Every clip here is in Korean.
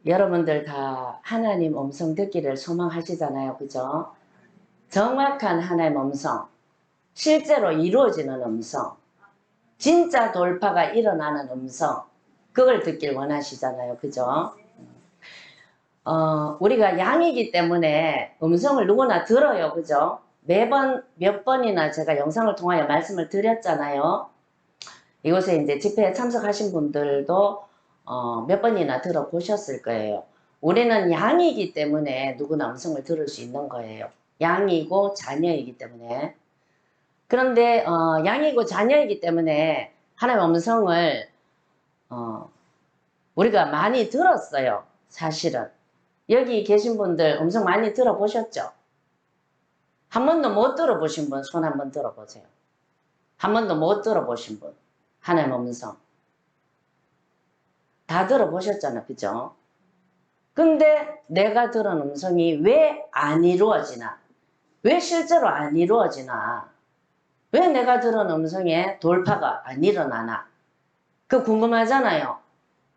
여러분들 다 하나님 음성 듣기를 소망하시잖아요. 그죠? 정확한 하나님 음성, 실제로 이루어지는 음성, 진짜 돌파가 일어나는 음성, 그걸 듣길 원하시잖아요. 그죠? 우리가 양이기 때문에 음성을 누구나 들어요. 그죠? 매번 몇 번이나 제가 영상을 통하여 말씀을 드렸잖아요. 이곳에 이제 집회에 참석하신 분들도 몇 번이나 들어보셨을 거예요. 우리는 양이기 때문에 누구나 음성을 들을 수 있는 거예요. 양이고 자녀이기 때문에. 그런데 양이고 자녀이기 때문에 하나님의 음성을 우리가 많이 들었어요. 사실은. 여기 계신 분들 음성 많이 들어보셨죠? 한 번도 못 들어보신 분 손 한번 들어보세요. 한 번도 못 들어보신 분. 하나님의 음성. 다 들어보셨잖아. 그죠? 근데 내가 들은 음성이 왜 안 이루어지나? 왜 실제로 안 이루어지나? 왜 내가 들은 음성에 돌파가 안 일어나나? 그 궁금하잖아요.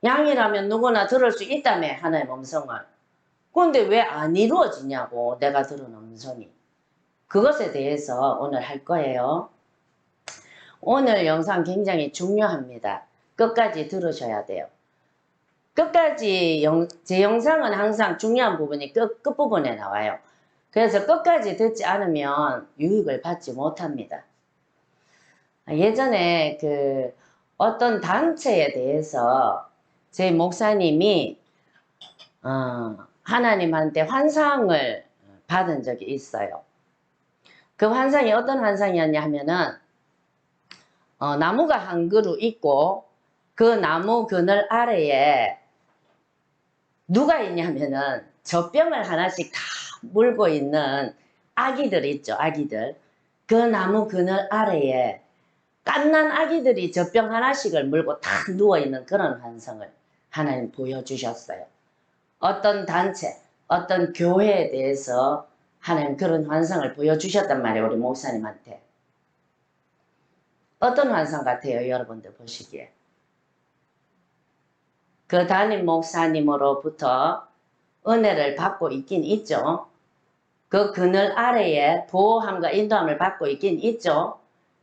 양이라면 누구나 들을 수 있다며 하나님의 음성을. 근데 왜 안 이루어지냐고 내가 들은 음성이. 그것에 대해서 오늘 할 거예요. 오늘 영상 굉장히 중요합니다. 끝까지 들으셔야 돼요. 끝까지 제 영상은 항상 중요한 부분이 끝부분에 나와요. 그래서 끝까지 듣지 않으면 유익을 받지 못합니다. 예전에 어떤 단체에 대해서 제 목사님이 하나님한테 환상을 받은 적이 있어요. 그 환상이 어떤 환상이었냐 하면은 나무가 한 그루 있고 그 나무 그늘 아래에 누가 있냐면은 젖병을 하나씩 다 물고 있는 아기들 있죠. 아기들. 그 나무 그늘 아래에 갓난 아기들이 젖병 하나씩을 물고 탁 누워있는 그런 환상을 하나님 보여주셨어요. 어떤 단체, 어떤 교회에 대해서 하나님 그런 환상을 보여주셨단 말이에요. 우리 목사님한테. 어떤 환상 같아요? 여러분들 보시기에. 그 담임 목사님으로부터 은혜를 받고 있긴 있죠. 그 그늘 아래에 보호함과 인도함을 받고 있긴 있죠.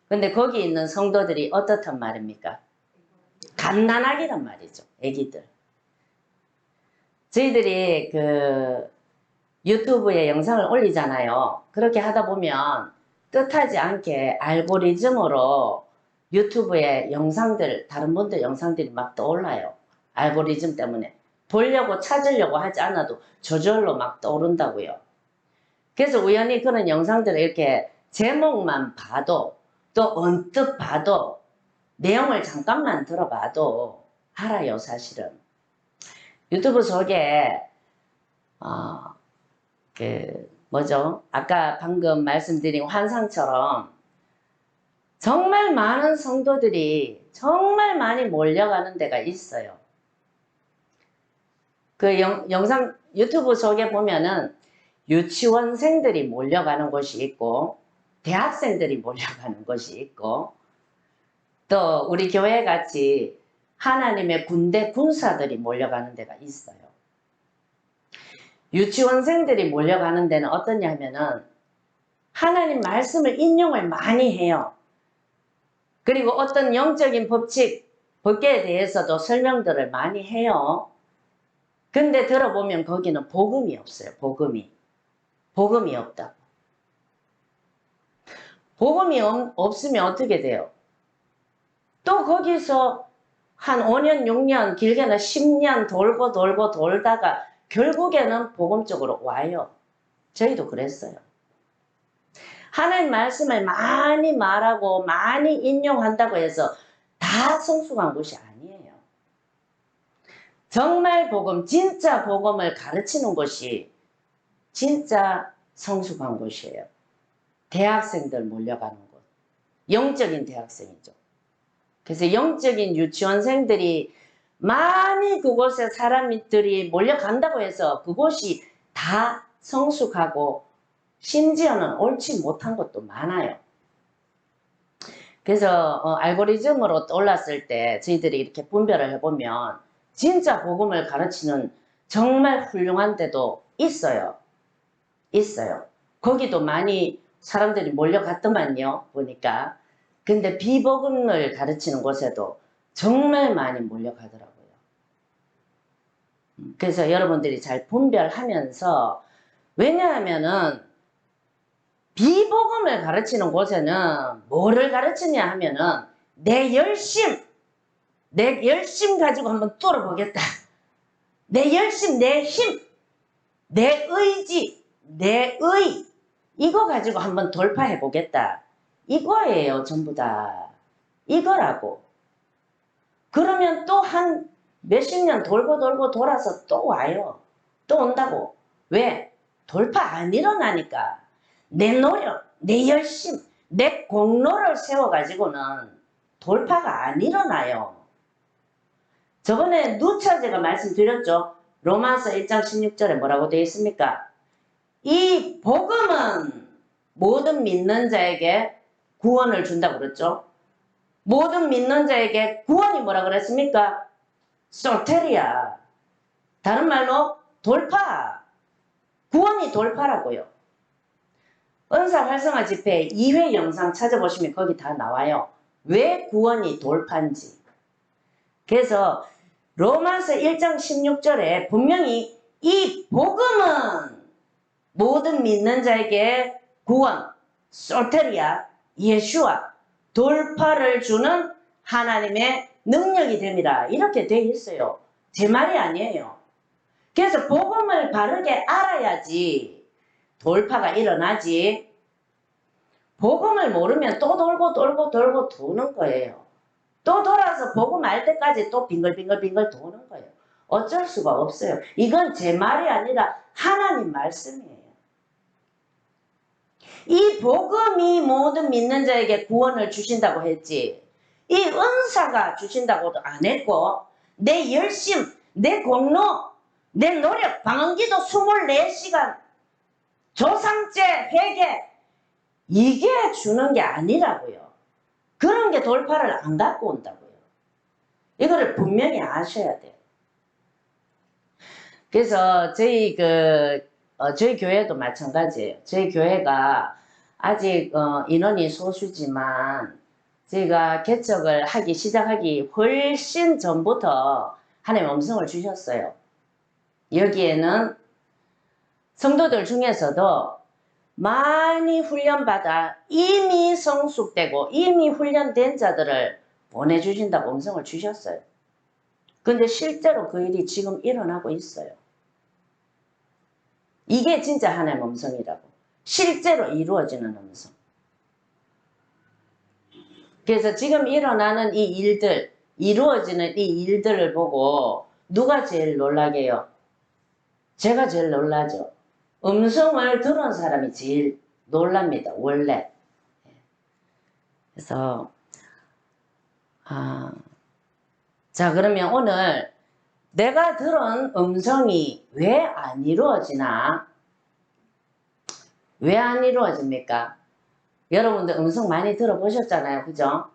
근데 거기 있는 성도들이 어떻단 말입니까? 갓난아기란 말이죠. 애기들. 저희들이 유튜브에 영상을 올리잖아요. 그렇게 하다 보면 뜻하지 않게 알고리즘으로 유튜브에 영상들, 다른 분들 영상들이 막 떠올라요. 알고리즘 때문에. 보려고 찾으려고 하지 않아도 저절로 막 떠오른다고요. 그래서 우연히 그런 영상들을 이렇게 제목만 봐도 또 언뜻 봐도 내용을 잠깐만 들어봐도 알아요. 사실은. 유튜브 속에 뭐죠? 아까 방금 말씀드린 환상처럼 정말 많은 성도들이 정말 많이 몰려가는 데가 있어요. 그 영상 유튜브 속에 보면은 유치원생들이 몰려가는 곳이 있고 대학생들이 몰려가는 곳이 있고 또 우리 교회 같이 하나님의 군대 군사들이 몰려가는 데가 있어요. 유치원생들이 몰려가는 데는 어떠냐 하면은 하나님 말씀을 인용을 많이 해요. 그리고 어떤 영적인 법칙, 법계에 대해서도 설명들을 많이 해요. 근데 들어보면 거기는 복음이 없어요. 복음이 없다. 복음이 없으면 어떻게 돼요? 또 거기서 한 5년, 6년, 길게는 10년 돌고 돌다가 결국에는 복음 쪽으로 와요. 저희도 그랬어요. 하나님 말씀을 많이 말하고 많이 인용한다고 해서 다 성숙한 것이 아니에요. 정말 복음, 진짜 복음을 가르치는 것이 진짜 성숙한 곳이에요. 대학생들 몰려가는 곳. 영적인 대학생이죠. 그래서 영적인 유치원생들이 많이 그곳에 사람들이 몰려간다고 해서 그곳이 다 성숙하고 심지어는 옳지 못한 것도 많아요. 그래서 알고리즘으로 떠올랐을 때 저희들이 이렇게 분별을 해보면 진짜 복음을 가르치는 정말 훌륭한 데도 있어요. 있어요. 거기도 많이 사람들이 몰려갔더만요. 보니까. 근데 비복음을 가르치는 곳에도 정말 많이 몰려가더라고요. 그래서 여러분들이 잘 분별하면서, 왜냐하면은 비복음을 가르치는 곳에는 뭐를 가르치냐 하면은 내 열심 가지고 한번 뚫어보겠다. 내 열심, 내 힘, 내 의지, 내 의, 이거 가지고 한번 돌파해 보겠다. 이거예요, 전부 다. 이거라고. 그러면 또 한 몇십 년 돌고 돌고 돌아서 또 와요. 또 온다고. 왜? 돌파 안 일어나니까. 내 노력, 내 열심, 내 공로를 세워가지고는 돌파가 안 일어나요. 저번에 누차 제가 말씀드렸죠. 로마서 1장 16절에 뭐라고 되어 있습니까? 이 복음은 모든 믿는 자에게 구원을 준다고 그랬죠. 모든 믿는 자에게 구원이 뭐라 그랬습니까? 소테리아. 다른 말로 돌파. 구원이 돌파라고요. 은사 활성화 집회 2회 영상 찾아보시면 거기 다 나와요. 왜 구원이 돌파인지. 그래서 로마서 1장 16절에 분명히 이 복음은 모든 믿는 자에게 구원, 소테리아, 예수와 돌파를 주는 하나님의 능력이 됩니다. 이렇게 되어 있어요. 제 말이 아니에요. 그래서 복음을 바르게 알아야지 돌파가 일어나지. 복음을 모르면 또 돌고 돌고 돌고 도는 거예요. 또 돌아서 복음 알 때까지 또 빙글빙글 도는 거예요. 어쩔 수가 없어요. 이건 제 말이 아니라 하나님 말씀이에요. 이 복음이 모든 믿는 자에게 구원을 주신다고 했지. 이 은사가 주신다고도 안 했고, 내 열심, 내 공로, 내 노력, 방언기도 24시간, 조상제, 회개, 이게 주는 게 아니라고요. 그런 게 돌파를 안 갖고 온다고요. 이거를 분명히 아셔야 돼요. 그래서 저희 저희 교회도 마찬가지예요. 저희 교회가 아직 인원이 소수지만 저희가 개척을 시작하기 훨씬 전부터 하나님 음성을 주셨어요. 여기에는 성도들 중에서도 많이 훈련받아 이미 성숙되고 이미 훈련된 자들을 보내주신다고 음성을 주셨어요. 근데 실제로 그 일이 지금 일어나고 있어요. 이게 진짜 하나님의 음성이라고. 실제로 이루어지는 음성. 그래서 지금 일어나는 이 일들, 이루어지는 이 일들을 보고 누가 제일 놀라게요? 제가 제일 놀라죠. 음성을 들은 사람이 제일 놀랍니다. 원래. 그래서 자, 그러면 오늘 내가 들은 음성이 왜 안 이루어지나? 왜 안 이루어집니까? 여러분들 음성 많이 들어보셨잖아요. 그죠?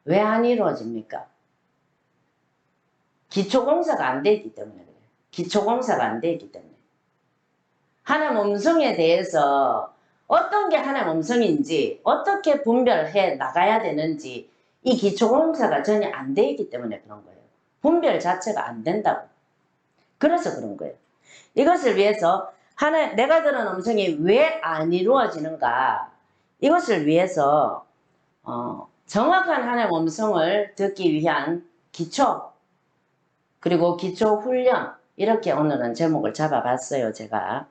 왜 안 이루어집니까? 기초공사가 안 되기 때문에 그래요. 기초공사가 안 되기 때문에. 하나님 음성에 대해서 어떤 게 하나님 음성인지 어떻게 분별해 나가야 되는지 이 기초공사가 전혀 안 되기 때문에 그런 거예요. 분별 자체가 안 된다고. 그래서 그런 거예요. 이것을 위해서 내가 들은 음성이 왜 안 이루어지는가? 이것을 위해서 정확한 하나님의 음성을 듣기 위한 기초 그리고 기초 훈련 이렇게 오늘은 제목을 잡아봤어요. 제가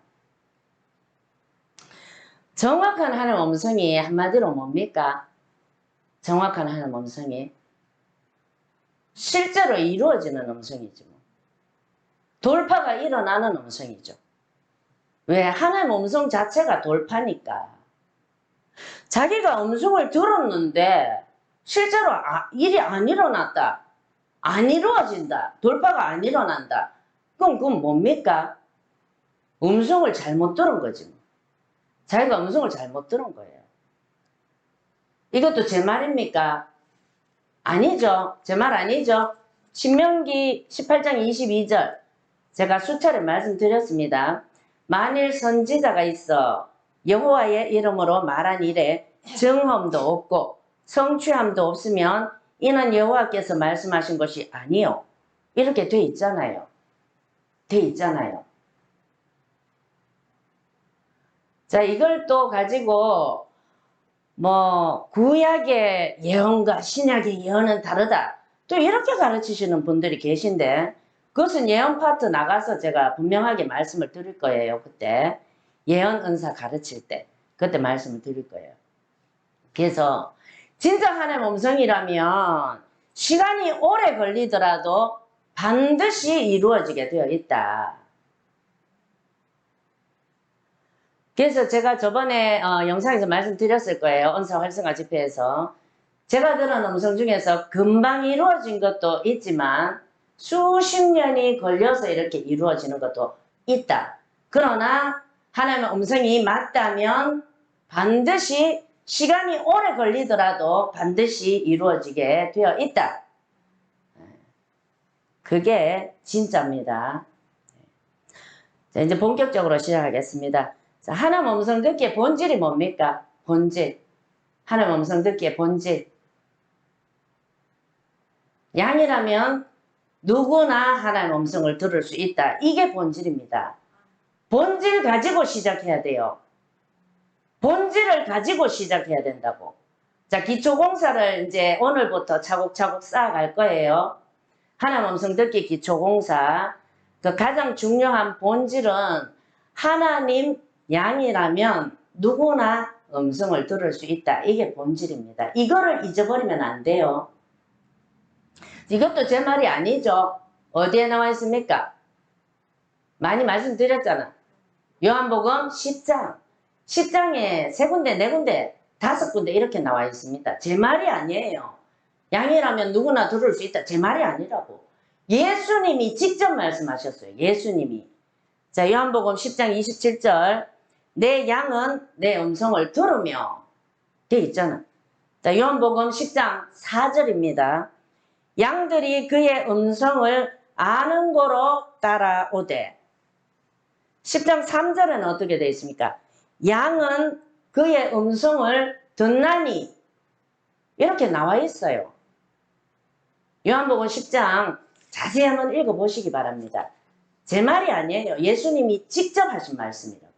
정확한 하나님의 음성이 한마디로 뭡니까? 정확한 하나님의 음성이 실제로 이루어지는 음성이죠. 돌파가 일어나는 음성이죠. 왜? 하나님의 음성 자체가 돌파니까. 자기가 음성을 들었는데 실제로 일이 안 일어났다. 안 이루어진다. 돌파가 안 일어난다. 그럼 그건 뭡니까? 음성을 잘못 들은 거지. 뭐. 자기가 음성을 잘못 들은 거예요. 이것도 제 말입니까? 아니죠. 제 말 아니죠. 신명기 18장 22절 제가 수차례 말씀드렸습니다. 만일 선지자가 있어 여호와의 이름으로 말한 일에 정험도 없고 성취함도 없으면 이는 여호와께서 말씀하신 것이 아니요. 이렇게 돼 있잖아요. 돼 있잖아요. 자, 이걸 또 가지고 뭐 구약의 예언과 신약의 예언은 다르다. 또 이렇게 가르치시는 분들이 계신데 그것은 예언 파트 나가서 제가 분명하게 말씀을 드릴 거예요. 그때 예언 은사 가르칠 때 그때 말씀을 드릴 거예요. 그래서 진짜 하나님 음성이라면 시간이 오래 걸리더라도 반드시 이루어지게 되어 있다. 그래서 제가 저번에 영상에서 말씀드렸을 거예요. 은사 활성화 집회에서. 제가 들은 음성 중에서 금방 이루어진 것도 있지만 수십 년이 걸려서 이렇게 이루어지는 것도 있다. 그러나 하나님의 음성이 맞다면 반드시 시간이 오래 걸리더라도 반드시 이루어지게 되어 있다. 그게 진짜입니다. 자, 이제 본격적으로 시작하겠습니다. 자, 하나님 음성 듣기의 본질이 뭡니까? 본질. 하나님 음성 듣기의 본질. 양이라면 누구나 하나님 음성을 들을 수 있다. 이게 본질입니다. 본질 가지고 시작해야 돼요. 본질을 가지고 시작해야 된다고. 자, 기초공사를 이제 오늘부터 차곡차곡 쌓아갈 거예요. 하나님 음성 듣기 기초공사. 그 가장 중요한 본질은 하나님 양이라면 누구나 음성을 들을 수 있다. 이게 본질입니다. 이거를 잊어버리면 안 돼요. 이것도 제 말이 아니죠. 어디에 나와 있습니까? 많이 말씀드렸잖아. 요한복음 10장. 10장에 3군데, 4군데, 5군데 이렇게 나와 있습니다. 제 말이 아니에요. 양이라면 누구나 들을 수 있다. 제 말이 아니라고. 예수님이 직접 말씀하셨어요. 예수님이. 자, 요한복음 10장 27절. 내 양은 내 음성을 들으며. 돼 있잖아. 자, 요한복음 10장 4절입니다. 양들이 그의 음성을 아는 거로 따라오되. 10장 3절에는 어떻게 되어 있습니까? 양은 그의 음성을 듣나니. 이렇게 나와 있어요. 요한복음 10장 자세히 한번 읽어보시기 바랍니다. 제 말이 아니에요. 예수님이 직접 하신 말씀이라고.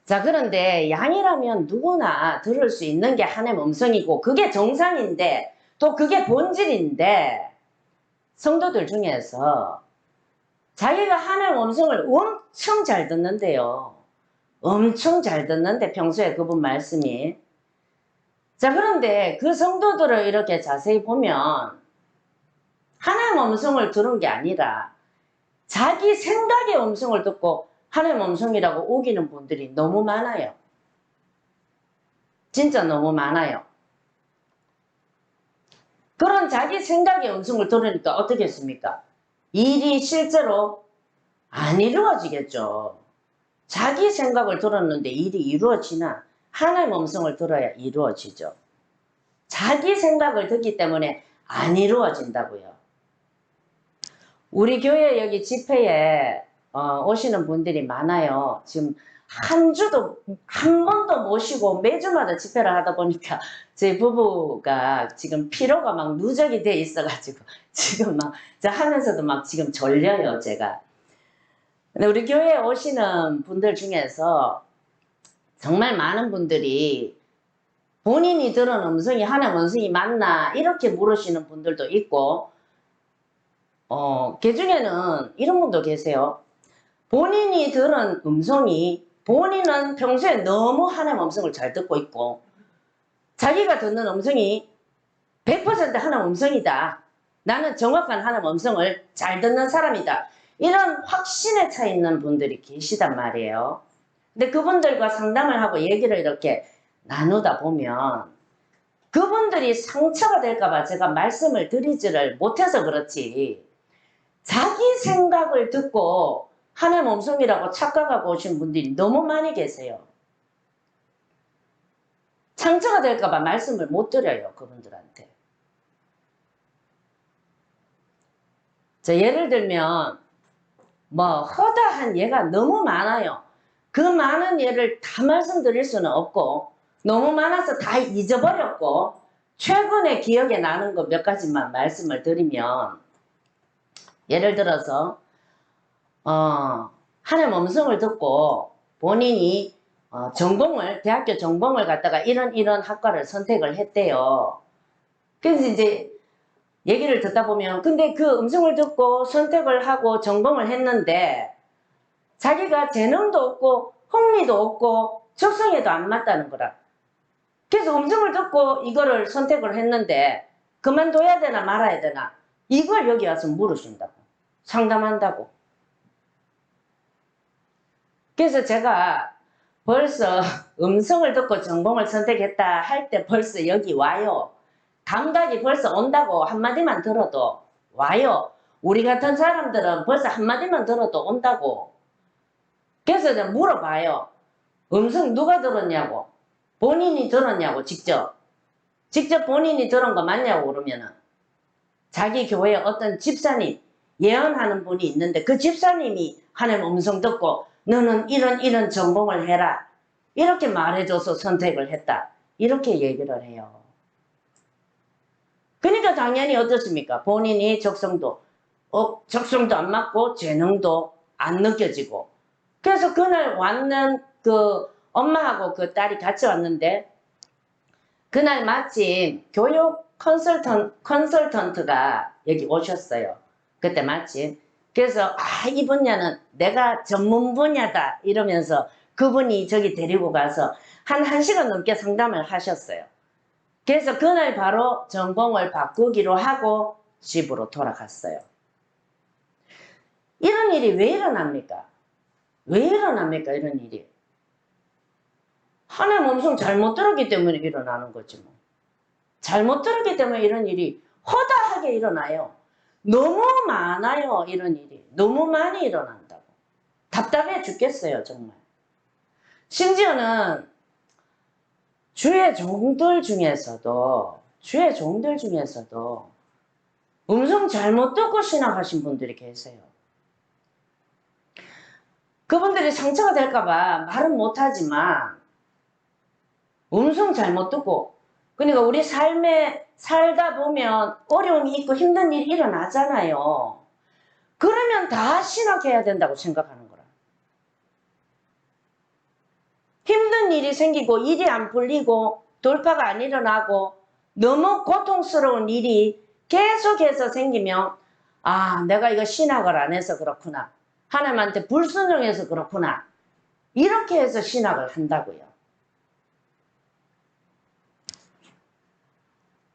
자, 그런데 양이라면 누구나 들을 수 있는 게 하나님의 음성이고 그게 정상인데 또 그게 본질인데 성도들 중에서 자기가 하나님의 음성을 엄청 잘 듣는데요. 엄청 잘 듣는데 평소에 그분 말씀이. 자, 그런데 그 성도들을 이렇게 자세히 보면 하나님의 음성을 들은 게 아니라 자기 생각의 음성을 듣고 하나님의 음성이라고 우기는 분들이 너무 많아요. 진짜 너무 많아요. 그런 자기 생각의 음성을 들으니까 어떻게 했습니까? 일이 실제로 안 이루어지겠죠. 자기 생각을 들었는데 일이 이루어지나? 하나님의 음성을 들어야 이루어지죠. 자기 생각을 듣기 때문에 안 이루어진다고요. 우리 교회 여기 집회에 오시는 분들이 많아요. 지금 한 주도 한 번도 모시고 매주마다 집회를 하다 보니까 저희 부부가 지금 피로가 막 누적이 돼 있어가지고 지금 막 하면서도 막 지금 졸려요, 제가. 근데 우리 교회에 오시는 분들 중에서 정말 많은 분들이 본인이 들은 음성이 하나님 음성이 맞나 이렇게 물으시는 분들도 있고 그 중에는 이런 분도 계세요. 본인이 들은 음성이 본인은 평소에 너무 하나님 음성을 잘 듣고 있고 자기가 듣는 음성이 100% 하나님 음성이다. 나는 정확한 하나님 음성을 잘 듣는 사람이다. 이런 확신에 차 있는 분들이 계시단 말이에요. 근데 그분들과 상담을 하고 얘기를 이렇게 나누다 보면 그분들이 상처가 될까봐 제가 말씀을 드리지를 못해서 그렇지 자기 생각을 듣고 하나님 음성이라고 착각하고 오신 분들이 너무 많이 계세요. 상처가 될까봐 말씀을 못 드려요, 그분들한테. 예를 들면 뭐 허다한 예가 너무 많아요. 그 많은 예를 다 말씀드릴 수는 없고 너무 많아서 다 잊어버렸고 최근에 기억에 나는 거 몇 가지만 말씀을 드리면 예를 들어서 하나님 음성을 듣고 본인이 대학교 전공을 갖다가 이런 학과를 선택을 했대요. 그래서 이제 얘기를 듣다 보면 근데 그 음성을 듣고 선택을 하고 전공을 했는데 자기가 재능도 없고 흥미도 없고 적성에도 안 맞다는 거라. 그래서 음성을 듣고 이거를 선택을 했는데 그만둬야 되나 말아야 되나 이걸 여기 와서 물으신다고. 상담한다고. 그래서 제가 벌써 음성을 듣고 전공을 선택했다 할 때 벌써 여기 와요. 감각이 벌써 온다고 한마디만 들어도 와요. 우리 같은 사람들은 벌써 한마디만 들어도 온다고. 그래서 이제 물어봐요. 음성 누가 들었냐고. 본인이 들었냐고 직접 본인이 들은 거 맞냐고 그러면은 자기 교회에 어떤 집사님 예언하는 분이 있는데 그 집사님이 하나님 음성 듣고 너는 이런 전공을 해라 이렇게 말해줘서 선택을 했다 이렇게 얘기를 해요. 그러니까 당연히 어떻습니까? 본인이 적성도 안 맞고 재능도 안 느껴지고 그래서 그날 왔는 그 엄마하고 그 딸이 같이 왔는데 그날 마침 교육 컨설턴트가 여기 오셨어요. 그때 마침. 그래서 이 분야는 내가 전문 분야다 이러면서 그분이 저기 데리고 가서 한 1시간 넘게 상담을 하셨어요. 그래서 그날 바로 전공을 바꾸기로 하고 집으로 돌아갔어요. 이런 일이 왜 일어납니까? 왜 일어납니까? 이런 일이. 하나님 음성 잘못 들었기 때문에 일어나는 거지 뭐. 잘못 들었기 때문에 이런 일이 허다하게 일어나요. 너무 많아요. 이런 일이. 너무 많이 일어난다고. 답답해 죽겠어요. 정말. 심지어는 주의 종들 중에서도 음성 잘못 듣고 신앙하신 분들이 계세요. 그분들이 상처가 될까봐 말은 못하지만 음성 잘못 듣고 그러니까 우리 삶에 살다 보면 어려움이 있고 힘든 일이 일어나잖아요. 그러면 다 신학해야 된다고 생각하는 거라. 힘든 일이 생기고 일이 안 풀리고 돌파가 안 일어나고 너무 고통스러운 일이 계속해서 생기면 내가 이거 신학을 안 해서 그렇구나. 하나님한테 불순종해서 그렇구나. 이렇게 해서 신학을 한다고요.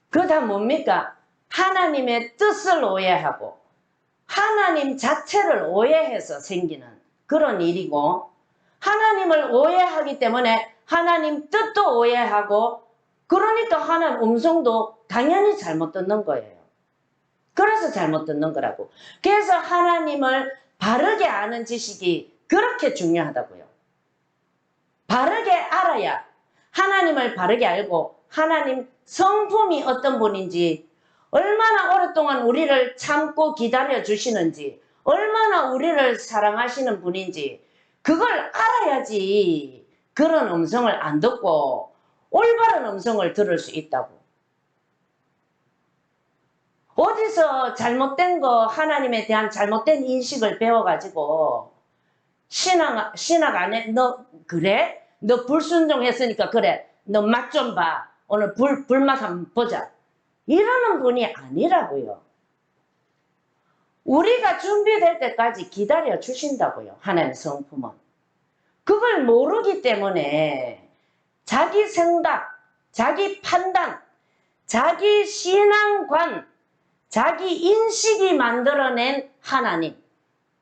그거 다 뭡니까? 하나님의 뜻을 오해하고 하나님 자체를 오해해서 생기는 그런 일이고 하나님을 오해하기 때문에 하나님 뜻도 오해하고 그러니까 하나님 음성도 당연히 잘못 듣는 거예요. 그래서 잘못 듣는 거라고. 그래서 하나님을 바르게 아는 지식이 그렇게 중요하다고요. 바르게 알아야 하나님을 바르게 알고 하나님 성품이 어떤 분인지 얼마나 오랫동안 우리를 참고 기다려 주시는지 얼마나 우리를 사랑하시는 분인지 그걸 알아야지 그런 음성을 안 듣고 올바른 음성을 들을 수 있다고. 어디서 잘못된 거 하나님에 대한 잘못된 인식을 배워가지고 신학 안에 너 그래? 너 불순종했으니까 그래. 너 맛 좀 봐. 오늘 불맛 한번 보자. 이러는 분이 아니라고요. 우리가 준비될 때까지 기다려 주신다고요. 하나님의 성품은. 그걸 모르기 때문에 자기 생각, 자기 판단, 자기 신앙관, 자기 인식이 만들어낸 하나님.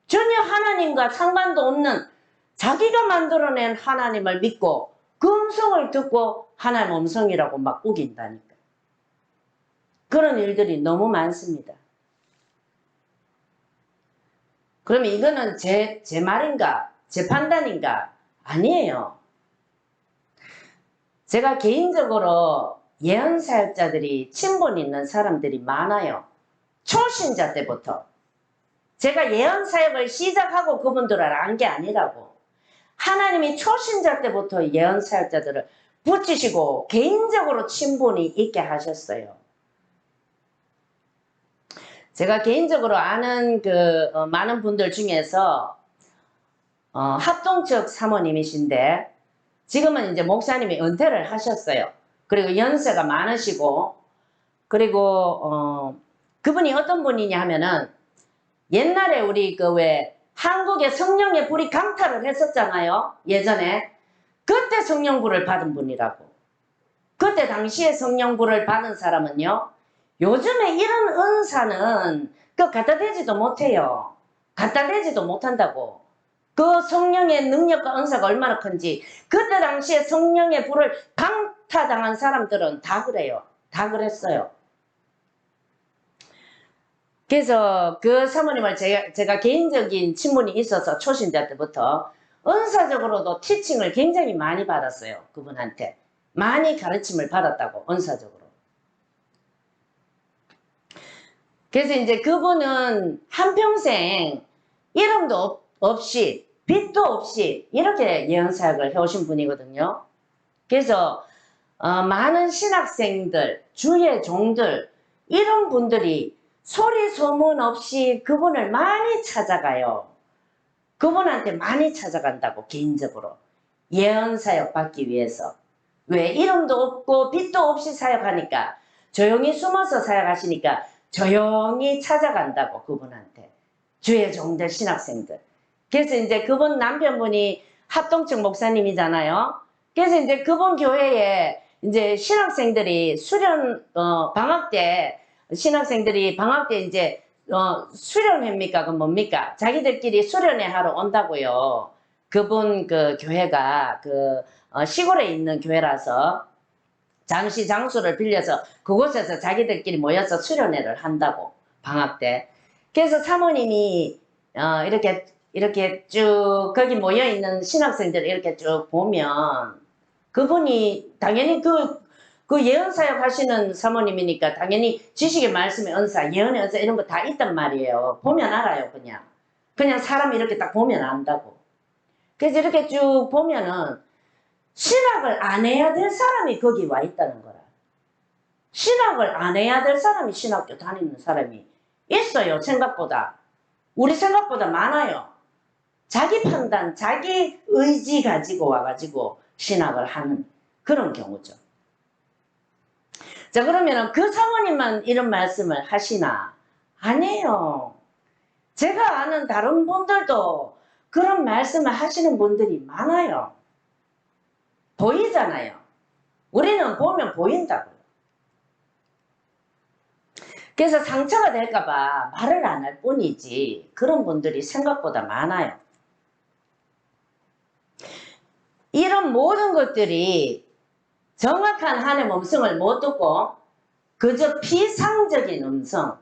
전혀 하나님과 상관도 없는 자기가 만들어낸 하나님을 믿고 그 음성을 듣고 하나님 음성이라고 막 우긴다니까. 그런 일들이 너무 많습니다. 그러면 이거는 제 말인가? 제 판단인가? 아니에요. 제가 개인적으로 예언사역자들이 친분 있는 사람들이 많아요. 초신자 때부터. 제가 예언사역을 시작하고 그분들을 안 게 아니라고. 하나님이 초신자 때부터 예언사역자들을 붙이시고 개인적으로 친분이 있게 하셨어요. 제가 개인적으로 아는 많은 분들 중에서 합동 측 사모님이신데 지금은 이제 목사님이 은퇴를 하셨어요. 그리고 연세가 많으시고 그리고 그분이 어떤 분이냐 하면은 옛날에 우리 왜 한국에 성령의 불이 강타를 했었잖아요. 예전에. 그때 성령불을 받은 분이라고. 그때 당시에 성령불을 받은 사람은요. 요즘에 이런 은사는 갖다 대지도 못해요. 갖다 대지도 못한다고. 그 성령의 능력과 은사가 얼마나 큰지 그때 당시에 성령의 불을 강타당한 사람들은 다 그래요. 다 그랬어요. 그래서 그 사모님을 제가 개인적인 친분이 있어서 초신자 때부터 은사적으로도 티칭을 굉장히 많이 받았어요. 그분한테. 많이 가르침을 받았다고, 은사적으로. 그래서 이제 그분은 한평생 이름도 없이, 빚도 없이 이렇게 예언사역을 해오신 분이거든요. 그래서 많은 신학생들, 주의 종들, 이런 분들이 소리 소문 없이 그분을 많이 찾아가요. 그분한테 많이 찾아간다고, 개인적으로. 예언사역 받기 위해서. 왜? 이름도 없고 빚도 없이 사역하니까, 조용히 숨어서 사역하시니까 조용히 찾아간다고, 그분한테. 주의 종들, 신학생들. 그래서 이제 그분 남편분이 합동측 목사님이잖아요. 그래서 이제 그분 교회에 이제 신학생들이 방학 때, 신학생들이 방학 때 이제 수련회입니까? 그 뭡니까? 자기들끼리 수련회 하러 온다고요. 그분 교회가 시골에 있는 교회라서 잠시 장소를 빌려서 그곳에서 자기들끼리 모여서 수련회를 한다고, 방학 때. 그래서 사모님이 이렇게 쭉 거기 모여 있는 신학생들을 이렇게 쭉 보면 그분이 당연히 그 예언사역 하시는 사모님이니까 당연히 지식의 말씀의 은사, 예언의 은사 이런 거 다 있단 말이에요. 보면 알아요, 그냥. 그냥 사람 이렇게 딱 보면 안다고. 그래서 이렇게 쭉 보면은 신학을 안 해야 될 사람이 거기 와 있다는 거라. 신학을 안 해야 될 사람이 신학교 다니는 사람이 있어요, 생각보다. 우리 생각보다 많아요. 자기 판단, 자기 의지 가지고 와가지고 신학을 하는 그런 경우죠. 자, 그러면 그 사모님만 이런 말씀을 하시나? 아니에요. 제가 아는 다른 분들도 그런 말씀을 하시는 분들이 많아요. 보이잖아요. 우리는 보면 보인다고요. 그래서 상처가 될까봐 말을 안 할 뿐이지 그런 분들이 생각보다 많아요. 이런 모든 것들이 정확한 하나님의 음성을 못 듣고 그저 피상적인 음성,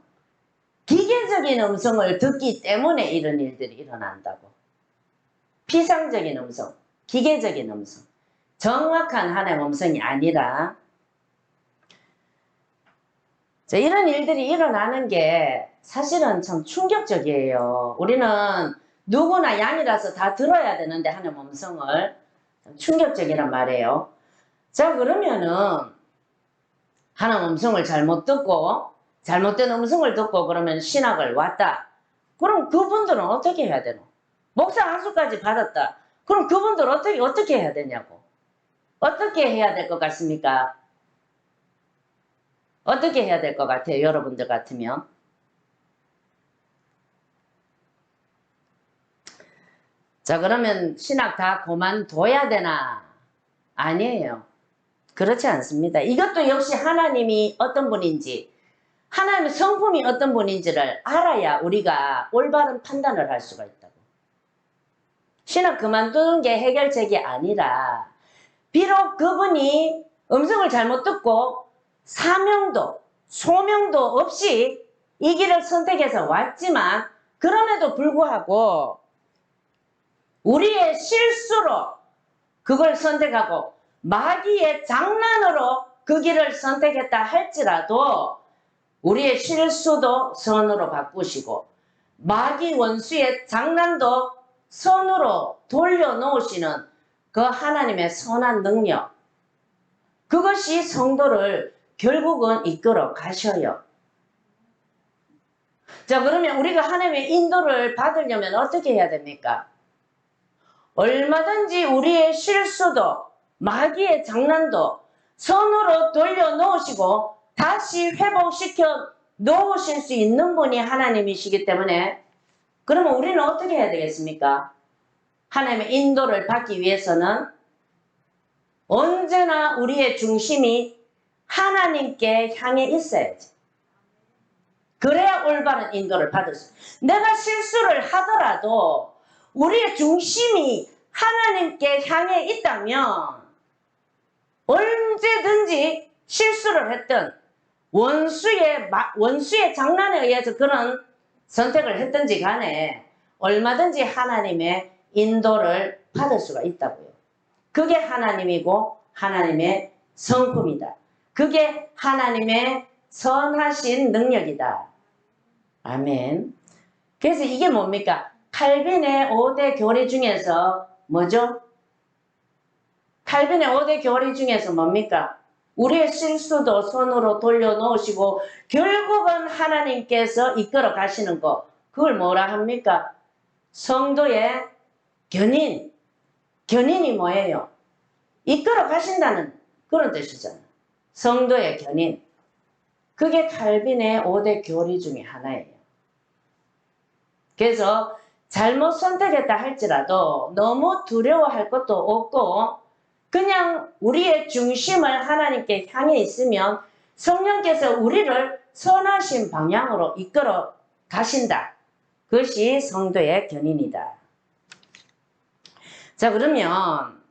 기계적인 음성을 듣기 때문에 이런 일들이 일어난다고. 피상적인 음성, 기계적인 음성, 정확한 하나님의 음성이 아니라. 자, 이런 일들이 일어나는 게 사실은 참 충격적이에요. 우리는 누구나 양이라서 다 들어야 되는데 하나님의 음성을, 충격적이란 말이에요. 자, 그러면은 하나님 음성을 잘못 듣고 잘못된 음성을 듣고 그러면 신학을 왔다. 그럼 그분들은 어떻게 해야 되노? 목사 안수까지 받았다. 그럼 그분들 어떻게 해야 되냐고. 어떻게 해야 될 것 같습니까? 어떻게 해야 될 것 같아요, 여러분들 같으면? 자, 그러면 신학 다 그만둬야 되나? 아니에요. 그렇지 않습니다. 이것도 역시 하나님이 어떤 분인지, 하나님의 성품이 어떤 분인지를 알아야 우리가 올바른 판단을 할 수가 있다고. 신학 그만두는 게 해결책이 아니라, 비록 그분이 음성을 잘못 듣고 사명도 소명도 없이 이 길을 선택해서 왔지만, 그럼에도 불구하고 우리의 실수로 그걸 선택하고 마귀의 장난으로 그 길을 선택했다 할지라도 우리의 실수도 선으로 바꾸시고 마귀 원수의 장난도 선으로 돌려놓으시는 그 하나님의 선한 능력, 그것이 성도를 결국은 이끌어 가셔요. 자, 그러면 우리가 하나님의 인도를 받으려면 어떻게 해야 됩니까? 얼마든지 우리의 실수도 마귀의 장난도 선으로 돌려놓으시고 다시 회복시켜 놓으실 수 있는 분이 하나님이시기 때문에, 그러면 우리는 어떻게 해야 되겠습니까? 하나님의 인도를 받기 위해서는 언제나 우리의 중심이 하나님께 향해 있어야지. 그래야 올바른 인도를 받을 수 있어요. 내가 실수를 하더라도 우리의 중심이 하나님께 향해 있다면 언제든지 실수를 했든 원수의 장난에 의해서 그런 선택을 했든지 간에 얼마든지 하나님의 인도를 받을 수가 있다고요. 그게 하나님이고 하나님의 성품이다. 그게 하나님의 선하신 능력이다. 아멘. 그래서 이게 뭡니까? 칼빈의 5대 교리 중에서 뭐죠? 칼빈의 5대 교리 중에서 뭡니까? 우리의 실수도 손으로 돌려놓으시고 결국은 하나님께서 이끌어 가시는 것, 그걸 뭐라 합니까? 성도의 견인. 견인이 뭐예요? 이끌어 가신다는 그런 뜻이잖아요. 성도의 견인. 그게 칼빈의 5대 교리 중에 하나예요. 그래서 잘못 선택했다 할지라도 너무 두려워할 것도 없고 그냥 우리의 중심을 하나님께 향해 있으면 성령께서 우리를 선하신 방향으로 이끌어 가신다. 그것이 성도의 견인이다. 자, 그러면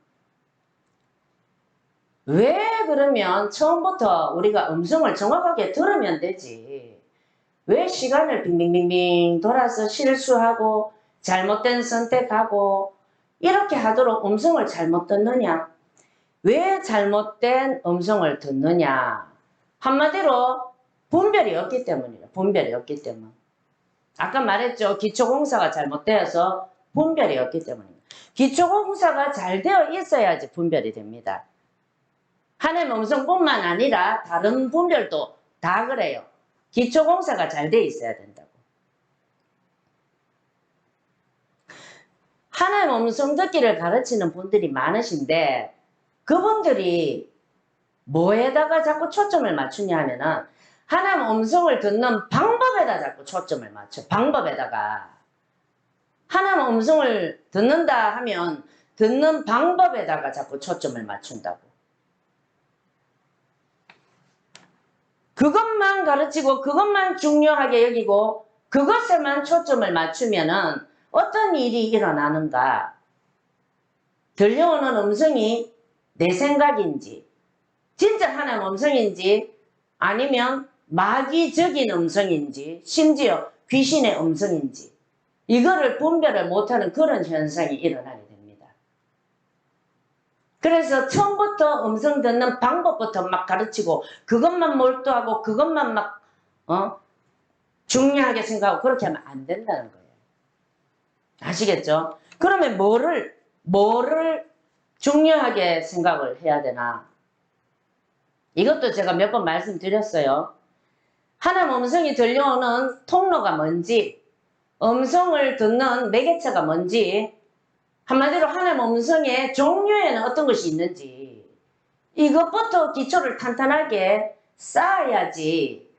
왜 그러면 처음부터 우리가 음성을 정확하게 들으면 되지? 왜 시간을 빙빙빙빙 돌아서 실수하고 잘못된 선택하고 이렇게 하도록 음성을 잘못 듣느냐? 왜 잘못된 음성을 듣느냐? 한마디로 분별이 없기 때문이에요. 분별이 없기 때문. 아까 말했죠. 기초공사가 잘못되어서 분별이 없기 때문입니다. 기초공사가 잘 되어 있어야지 분별이 됩니다. 하나님의 음성뿐만 아니라 다른 분별도 다 그래요. 기초공사가 잘 돼 있어야 된다고. 하나님의 음성 듣기를 가르치는 분들이 많으신데 그분들이 뭐에다가 자꾸 초점을 맞추냐 하면은 하나님의 음성을 듣는 방법에다 자꾸 초점을 맞춰. 방법에다가. 하나님의 음성을 듣는다 하면 듣는 방법에다가 자꾸 초점을 맞춘다고. 그것만 가르치고 그것만 중요하게 여기고 그것에만 초점을 맞추면은 어떤 일이 일어나는가? 들려오는 음성이 내 생각인지 진짜 하나님의 음성인지 아니면 마귀적인 음성인지 심지어 귀신의 음성인지 이거를 분별을 못하는 그런 현상이 일어나게 됩니다. 그래서 처음부터 음성 듣는 방법부터 막 가르치고 그것만 몰두하고 그것만 막 중요하게 생각하고 그렇게 하면 안 된다는 거예요. 아시겠죠? 그러면 뭐를 중요하게 생각을 해야 되나? 이것도 제가 몇 번 말씀드렸어요. 하나님 음성이 들려오는 통로가 뭔지, 음성을 듣는 매개체가 뭔지, 한마디로 하나님 음성의 종류에는 어떤 것이 있는지 이것부터 기초를 탄탄하게 쌓아야지.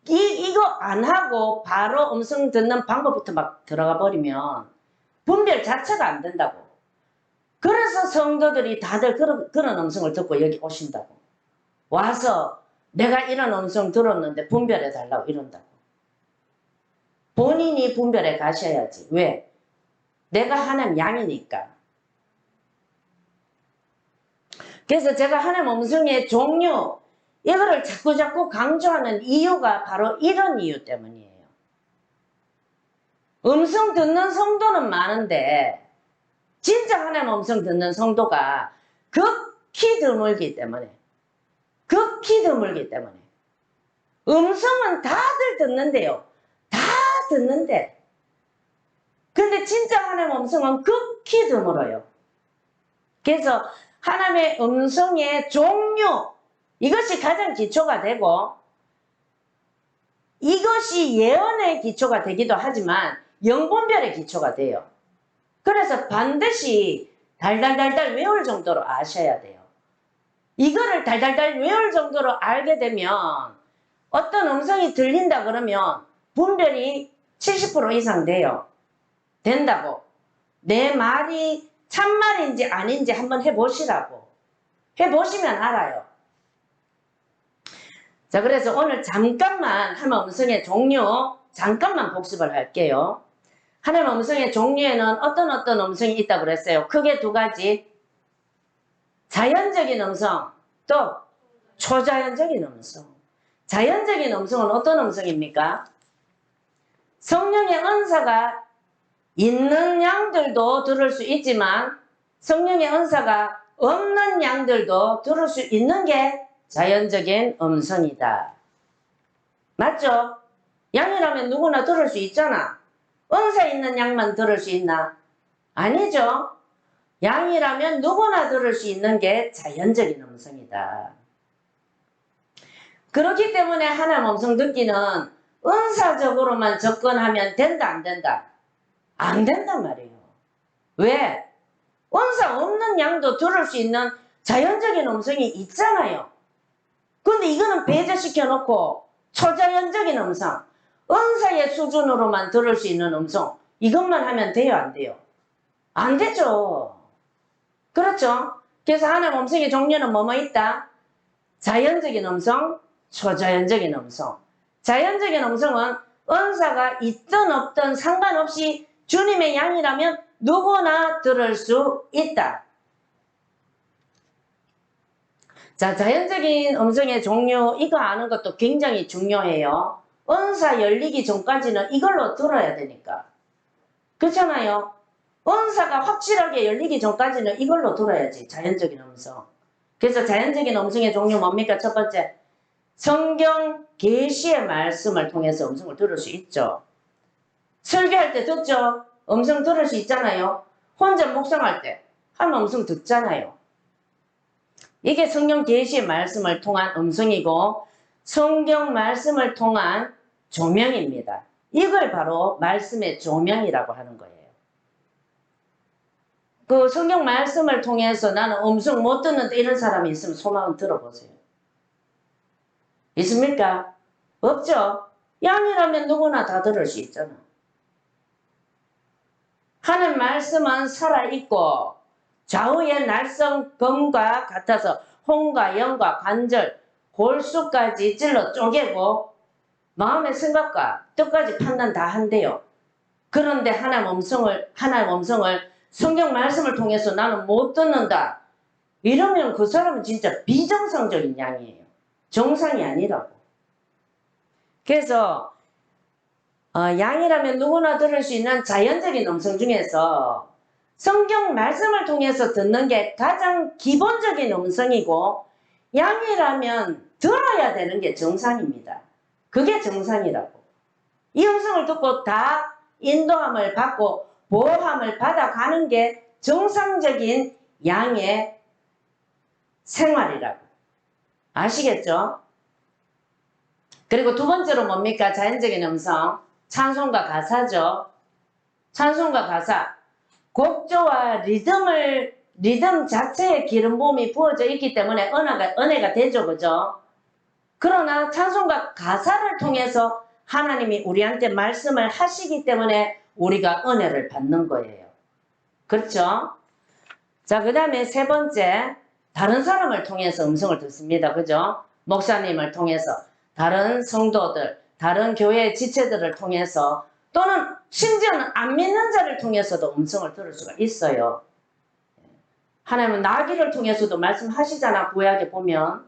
이거 안 하고 바로 음성 듣는 방법부터 막 들어가 버리면 분별 자체가 안 된다고. 그래서 성도들이 다들 그런 음성을 듣고 여기 오신다고. 와서 내가 이런 음성 들었는데 분별해 달라고 이런다고. 본인이 분별해 가셔야지. 왜? 내가 하나님 양이니까. 그래서 제가 하나님 음성의 종류 이거를 자꾸 강조하는 이유가 바로 이런 이유 때문이에요. 음성 듣는 성도는 많은데 진짜 하나님 음성 듣는 성도가 극히 드물기 때문에 음성은 다들 듣는데요. 다 듣는데 근데 진짜 하나님의 음성은 극히 드물어요. 그래서 하나님의 음성의 종류, 이것이 가장 기초가 되고 이것이 예언의 기초가 되기도 하지만 영분별의 기초가 돼요. 그래서 반드시 달달달달 외울 정도로 아셔야 돼요. 이거를 달달달 외울 정도로 알게 되면 어떤 음성이 들린다 그러면 분별이 70% 이상 돼요. 된다고. 내 말이 참말인지 아닌지 한번 해보시라고. 해보시면 알아요. 자, 그래서 오늘 잠깐만 하나님의 음성의 종류 잠깐만 복습을 할게요. 하나님의 음성의 종류에는 어떤 음성이 있다고 그랬어요. 크게 두 가지. 자연적인 음성, 또 초자연적인 음성. 자연적인 음성은 어떤 음성입니까? 성령의 은사가 있는 양들도 들을 수 있지만 성령의 은사가 없는 양들도 들을 수 있는 게 자연적인 음성이다. 맞죠? 양이라면 누구나 들을 수 있잖아. 은사 있는 양만 들을 수 있나? 아니죠. 양이라면 누구나 들을 수 있는 게 자연적인 음성이다. 그렇기 때문에 하나님 음성 듣기는 은사적으로만 접근하면 된다, 안 된다? 안 된단 말이에요. 왜? 은사 없는 양도 들을 수 있는 자연적인 음성이 있잖아요. 근데 이거는 배제시켜 놓고 초자연적인 음성, 은사의 수준으로만 들을 수 있는 음성, 이것만 하면 돼요, 안 돼요? 안 되죠. 그렇죠? 그래서 하나님 음성의 종류는 뭐뭐 있다? 자연적인 음성, 초자연적인 음성. 자연적인 음성은 은사가 있든 없든 상관없이 주님의 양이라면 누구나 들을 수 있다. 자, 자연적인 음성의 종류, 이거 아는 것도 굉장히 중요해요. 은사 열리기 전까지는 이걸로 들어야 되니까. 그렇잖아요. 은사가 확실하게 열리기 전까지는 이걸로 들어야지. 자연적인 음성. 그래서 자연적인 음성의 종류 뭡니까? 첫 번째, 성경 계시의 말씀을 통해서 음성을 들을 수 있죠. 설교할 때 듣죠. 음성 들을 수 있잖아요. 혼자 묵상할 때 한 음성 듣잖아요. 이게 성경 계시의 말씀을 통한 음성이고 성경 말씀을 통한 조명입니다. 이걸 바로 말씀의 조명이라고 하는 거예요. 그 성경 말씀을 통해서 나는 음성 못 듣는데 이런 사람이 있으면 손 한번 들어보세요. 있습니까? 없죠? 양이라면 누구나 다 들을 수 있잖아. 하는 말씀은 살아있고 좌우의 날성 검과 같아서 혼과 영과 관절, 골수까지 찔러 쪼개고 마음의 생각과 뜻까지 판단 다 한대요. 그런데 하나님의 음성을 성경 말씀을 통해서 나는 못 듣는다. 이러면 그 사람은 진짜 비정상적인 양이에요. 정상이 아니라고. 그래서 양이라면 누구나 들을 수 있는 자연적인 음성 중에서 성경 말씀을 통해서 듣는 게 가장 기본적인 음성이고 양이라면 들어야 되는 게 정상입니다. 그게 정상이라고. 이 음성을 듣고 다 인도함을 받고 보호함을 받아가는 게 정상적인 양의 생활이라고. 아시겠죠? 그리고 두 번째로 뭡니까? 자연적인 음성. 찬송과 가사죠. 찬송과 가사. 곡조와 리듬 자체에 기름 부음이 부어져 있기 때문에 은혜가 되죠. 그죠? 그러나 찬송과 가사를 통해서 하나님이 우리한테 말씀을 하시기 때문에 우리가 은혜를 받는 거예요. 그렇죠? 자, 그 다음에 세 번째, 다른 사람을 통해서 음성을 듣습니다. 그죠? 목사님을 통해서, 다른 성도들, 다른 교회 지체들을 통해서, 또는 심지어는 안 믿는 자를 통해서도 음성을 들을 수가 있어요. 하나님은 나귀를 통해서도 말씀하시잖아, 구약에 보면.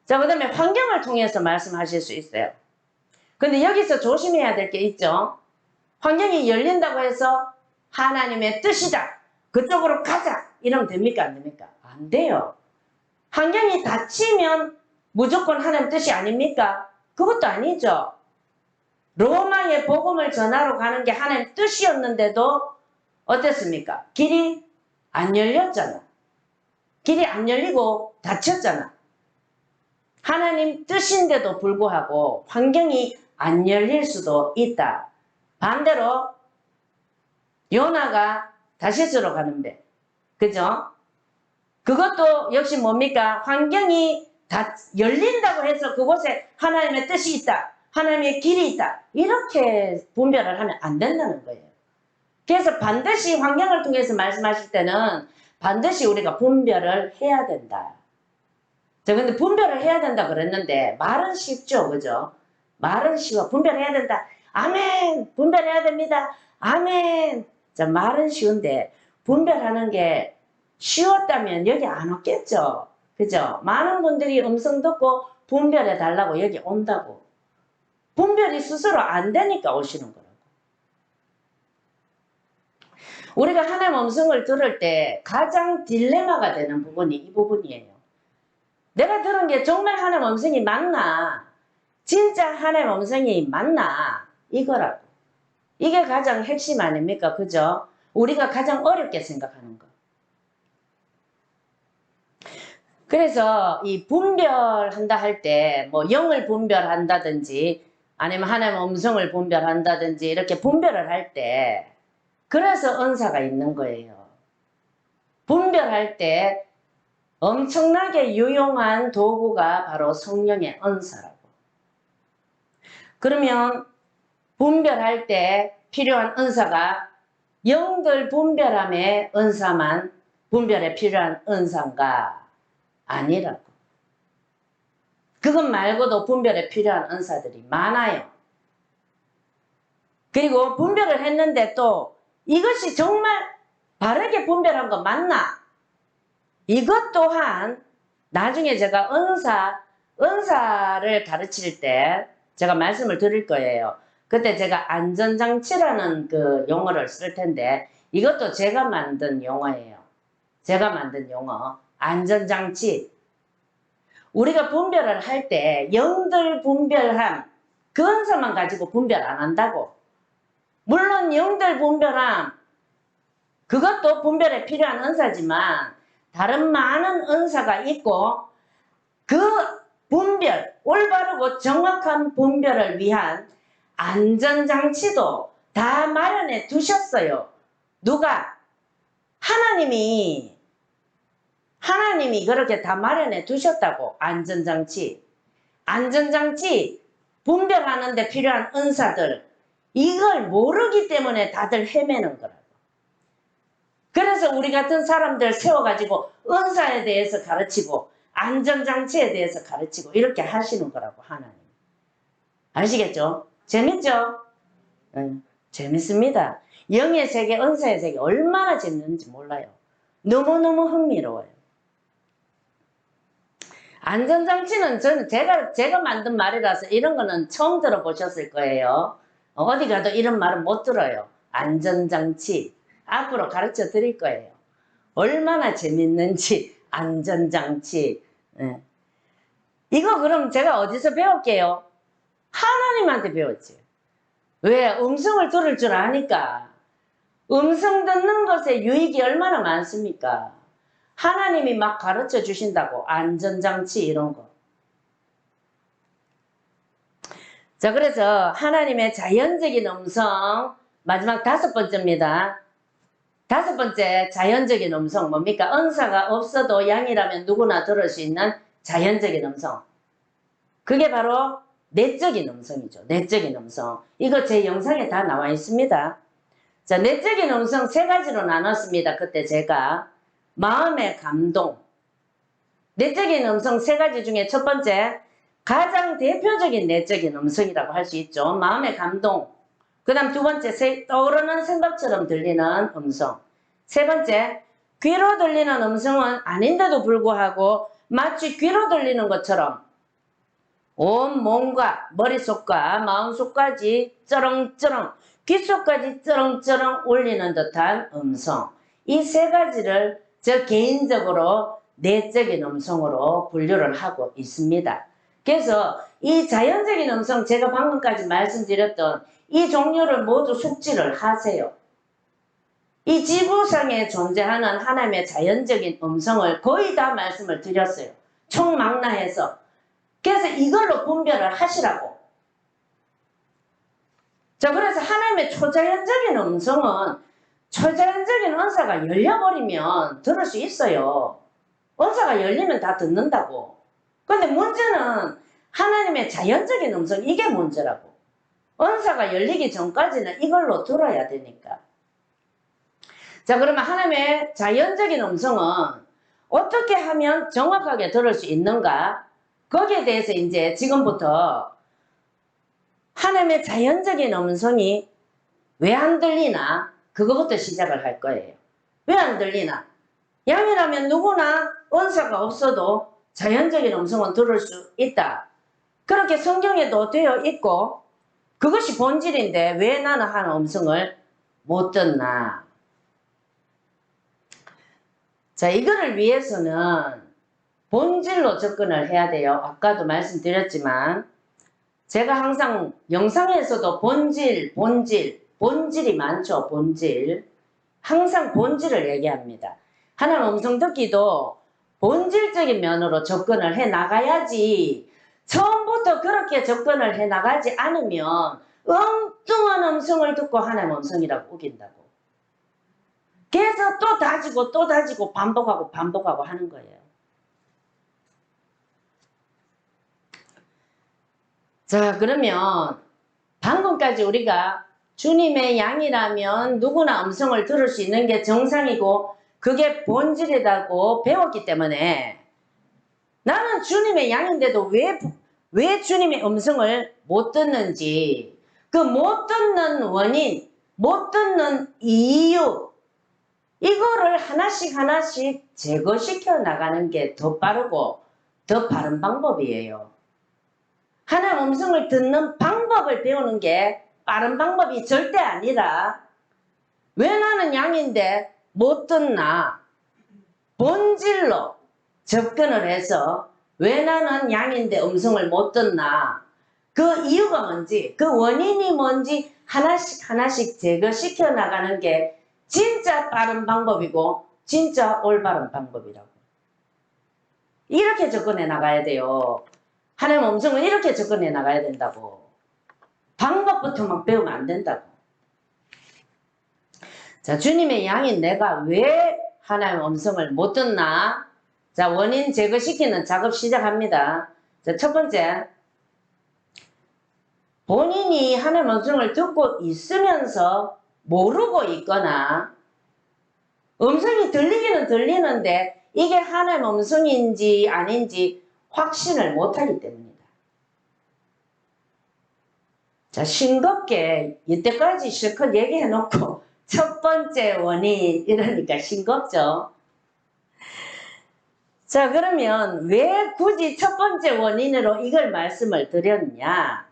자, 그 다음에 환경을 통해서 말씀하실 수 있어요. 근데 여기서 조심해야 될 게 있죠. 환경이 열린다고 해서 하나님의 뜻이다. 그쪽으로 가자. 이러면 됩니까? 안 됩니까? 안 돼요. 환경이 닫히면 무조건 하나님 뜻이 아닙니까? 그것도 아니죠. 로마의 복음을 전하러 가는 게 하나님 뜻이었는데도 어땠습니까? 길이 안 열렸잖아. 길이 안 열리고 닫혔잖아. 하나님 뜻인데도 불구하고 환경이 안 열릴 수도 있다. 반대로 요나가 다시스로 가는데, 그죠? 그것도 역시 뭡니까? 환경이 다 열린다고 해서 그곳에 하나님의 뜻이 있다. 하나님의 길이 있다. 이렇게 분별을 하면 안 된다는 거예요. 그래서 반드시 환경을 통해서 말씀하실 때는 반드시 우리가 분별을 해야 된다. 자, 근데 분별을 해야 된다 그랬는데 말은 쉽죠, 그죠? 말은 쉬워. 분별해야 된다. 아멘! 분별해야 됩니다. 아멘! 자, 말은 쉬운데 분별하는 게 쉬웠다면 여기 안 왔겠죠? 그죠? 많은 분들이 음성 듣고 분별해 달라고 여기 온다고. 분별이 스스로 안 되니까 오시는 거라고. 우리가 하나님 음성을 들을 때 가장 딜레마가 되는 부분이 이 부분이에요. 내가 들은 게 정말 하나님 음성이 맞나? 진짜 하나님 음성이 맞나? 이거라고. 이게 가장 핵심 아닙니까? 그죠? 우리가 가장 어렵게 생각하는 거. 그래서 이 분별한다 할 때 뭐 영을 분별한다든지 아니면 하나님 음성을 분별한다든지 이렇게 분별을 할 때 그래서 은사가 있는 거예요. 분별할 때 엄청나게 유용한 도구가 바로 성령의 은사라고. 그러면 분별할 때 필요한 은사가 영들 분별함의 은사만 분별에 필요한 은사인가? 아니라고. 그것 말고도 분별에 필요한 은사들이 많아요. 그리고 분별을 했는데 또 이것이 정말 바르게 분별한 거 맞나? 이것 또한 나중에 제가 은사를 가르칠 때 제가 말씀을 드릴 거예요. 그때 제가 안전장치라는 그 용어를 쓸 텐데 이것도 제가 만든 용어예요. 제가 만든 용어. 안전장치. 우리가 분별을 할 때 영들 분별함 그 은사만 가지고 분별 안 한다고. 물론 영들 분별함 그것도 분별에 필요한 은사지만 다른 많은 은사가 있고 그 분별, 올바르고 정확한 분별을 위한 안전장치도 다 마련해 두셨어요. 누가? 하나님이 그렇게 다 마련해 두셨다고. 안전장치, 분별하는 데 필요한 은사들 이걸 모르기 때문에 다들 헤매는 거라고. 그래서 우리 같은 사람들 세워가지고 은사에 대해서 가르치고 안전장치에 대해서 가르치고 이렇게 하시는 거라고 하나님. 아시겠죠? 재밌죠? 재밌습니다. 영의 세계, 은사의 세계 얼마나 재밌는지 몰라요. 너무너무 흥미로워요. 안전장치는 저는 제가 만든 말이라서 이런 거는 처음 들어보셨을 거예요. 어디 가도 이런 말은 못 들어요. 안전장치. 앞으로 가르쳐 드릴 거예요. 얼마나 재밌는지 안전장치. 이거 그럼 제가 어디서 배울게요? 하나님한테 배웠지. 왜? 음성을 들을 줄 아니까. 음성 듣는 것에 유익이 얼마나 많습니까? 하나님이 막 가르쳐 주신다고. 안전장치 이런 거. 자, 그래서 하나님의 자연적인 음성 마지막 5번째입니다. 5번째 자연적인 음성 뭡니까? 은사가 없어도 양이라면 누구나 들을 수 있는 자연적인 음성. 그게 바로 내적인 음성이죠. 내적인 음성. 이거 제 영상에 다 나와 있습니다. 자, 내적인 음성 3가지로 나눴습니다. 그때 제가 마음의 감동. 내적인 음성 3가지 중에 첫 번째 가장 대표적인 내적인 음성이라고 할 수 있죠. 마음의 감동. 그 다음 2번째 떠오르는 생각처럼 들리는 음성. 3번째 귀로 들리는 음성은 아닌데도 불구하고 마치 귀로 들리는 것처럼 온 몸과 머릿속과 마음속까지 쩌렁쩌렁 귓속까지 쩌렁쩌렁 울리는 듯한 음성. 이 3가지를 저 개인적으로 내적인 음성으로 분류를 하고 있습니다. 그래서 이 자연적인 음성, 제가 방금까지 말씀드렸던 이 종류를 모두 숙지를 하세요. 이 지구상에 존재하는 하나님의 자연적인 음성을 거의 다 말씀을 드렸어요. 총망라해서. 그래서 이걸로 분별을 하시라고. 자, 그래서 하나님의 초자연적인 음성은 초자연적인 은사가 열려버리면 들을 수 있어요. 은사가 열리면 다 듣는다고. 근데 문제는 하나님의 자연적인 음성, 이게 문제라고. 은사가 열리기 전까지는 이걸로 들어야 되니까. 자, 그러면 하나님의 자연적인 음성은 어떻게 하면 정확하게 들을 수 있는가? 거기에 대해서 이제 지금부터 하나님의 자연적인 음성이 왜 안 들리나? 그거부터 시작을 할 거예요. 왜 안 들리나? 양이라면 누구나 은사가 없어도 자연적인 음성은 들을 수 있다. 그렇게 성경에도 되어 있고 그것이 본질인데 왜 나는 하는 음성을 못 듣나? 자, 이거를 위해서는 본질로 접근을 해야 돼요. 아까도 말씀드렸지만 제가 항상 영상에서도 본질이 많죠. 본질. 항상 본질을 얘기합니다. 하나님 음성 듣기도 본질적인 면으로 접근을 해 나가야지, 처음부터 그렇게 접근을 해 나가지 않으면 엉뚱한 음성을 듣고 하나님 음성이라고 우긴다고. 그래서 또 다지고 반복하고 하는 거예요. 자, 그러면 방금까지 우리가 주님의 양이라면 누구나 음성을 들을 수 있는 게 정상이고 그게 본질이라고 배웠기 때문에 나는 주님의 양인데도 왜 주님의 음성을 못 듣는지, 그 못 듣는 원인, 못 듣는 이유, 이거를 하나씩 제거시켜 나가는 게 더 빠르고 더 바른 방법이에요. 하나님 음성을 듣는 방법을 배우는 게 빠른 방법이 절대 아니라 왜 나는 양인데 못 듣나? 본질로 접근을 해서 왜 나는 양인데 음성을 못 듣나? 그 이유가 뭔지, 그 원인이 뭔지 하나씩 제거시켜 나가는 게 진짜 빠른 방법이고 진짜 올바른 방법이라고. 이렇게 접근해 나가야 돼요. 하나님 음성은 이렇게 접근해 나가야 된다고. 방법부터 막 배우면 안 된다고. 자, 주님의 양인 내가 왜 하나님 음성을 못 듣나? 자, 원인 제거시키는 작업 시작합니다. 자, 첫 번째, 본인이 하나님 음성을 듣고 있으면서 모르고 있거나 음성이 들리기는 들리는데 이게 하나님 음성인지 아닌지 확신을 못하기 때문이다. 자, 싱겁게 이때까지 실컷 얘기해놓고 첫 번째 원인 이러니까 싱겁죠. 자, 그러면 왜 굳이 첫 번째 원인으로 이걸 말씀을 드렸냐?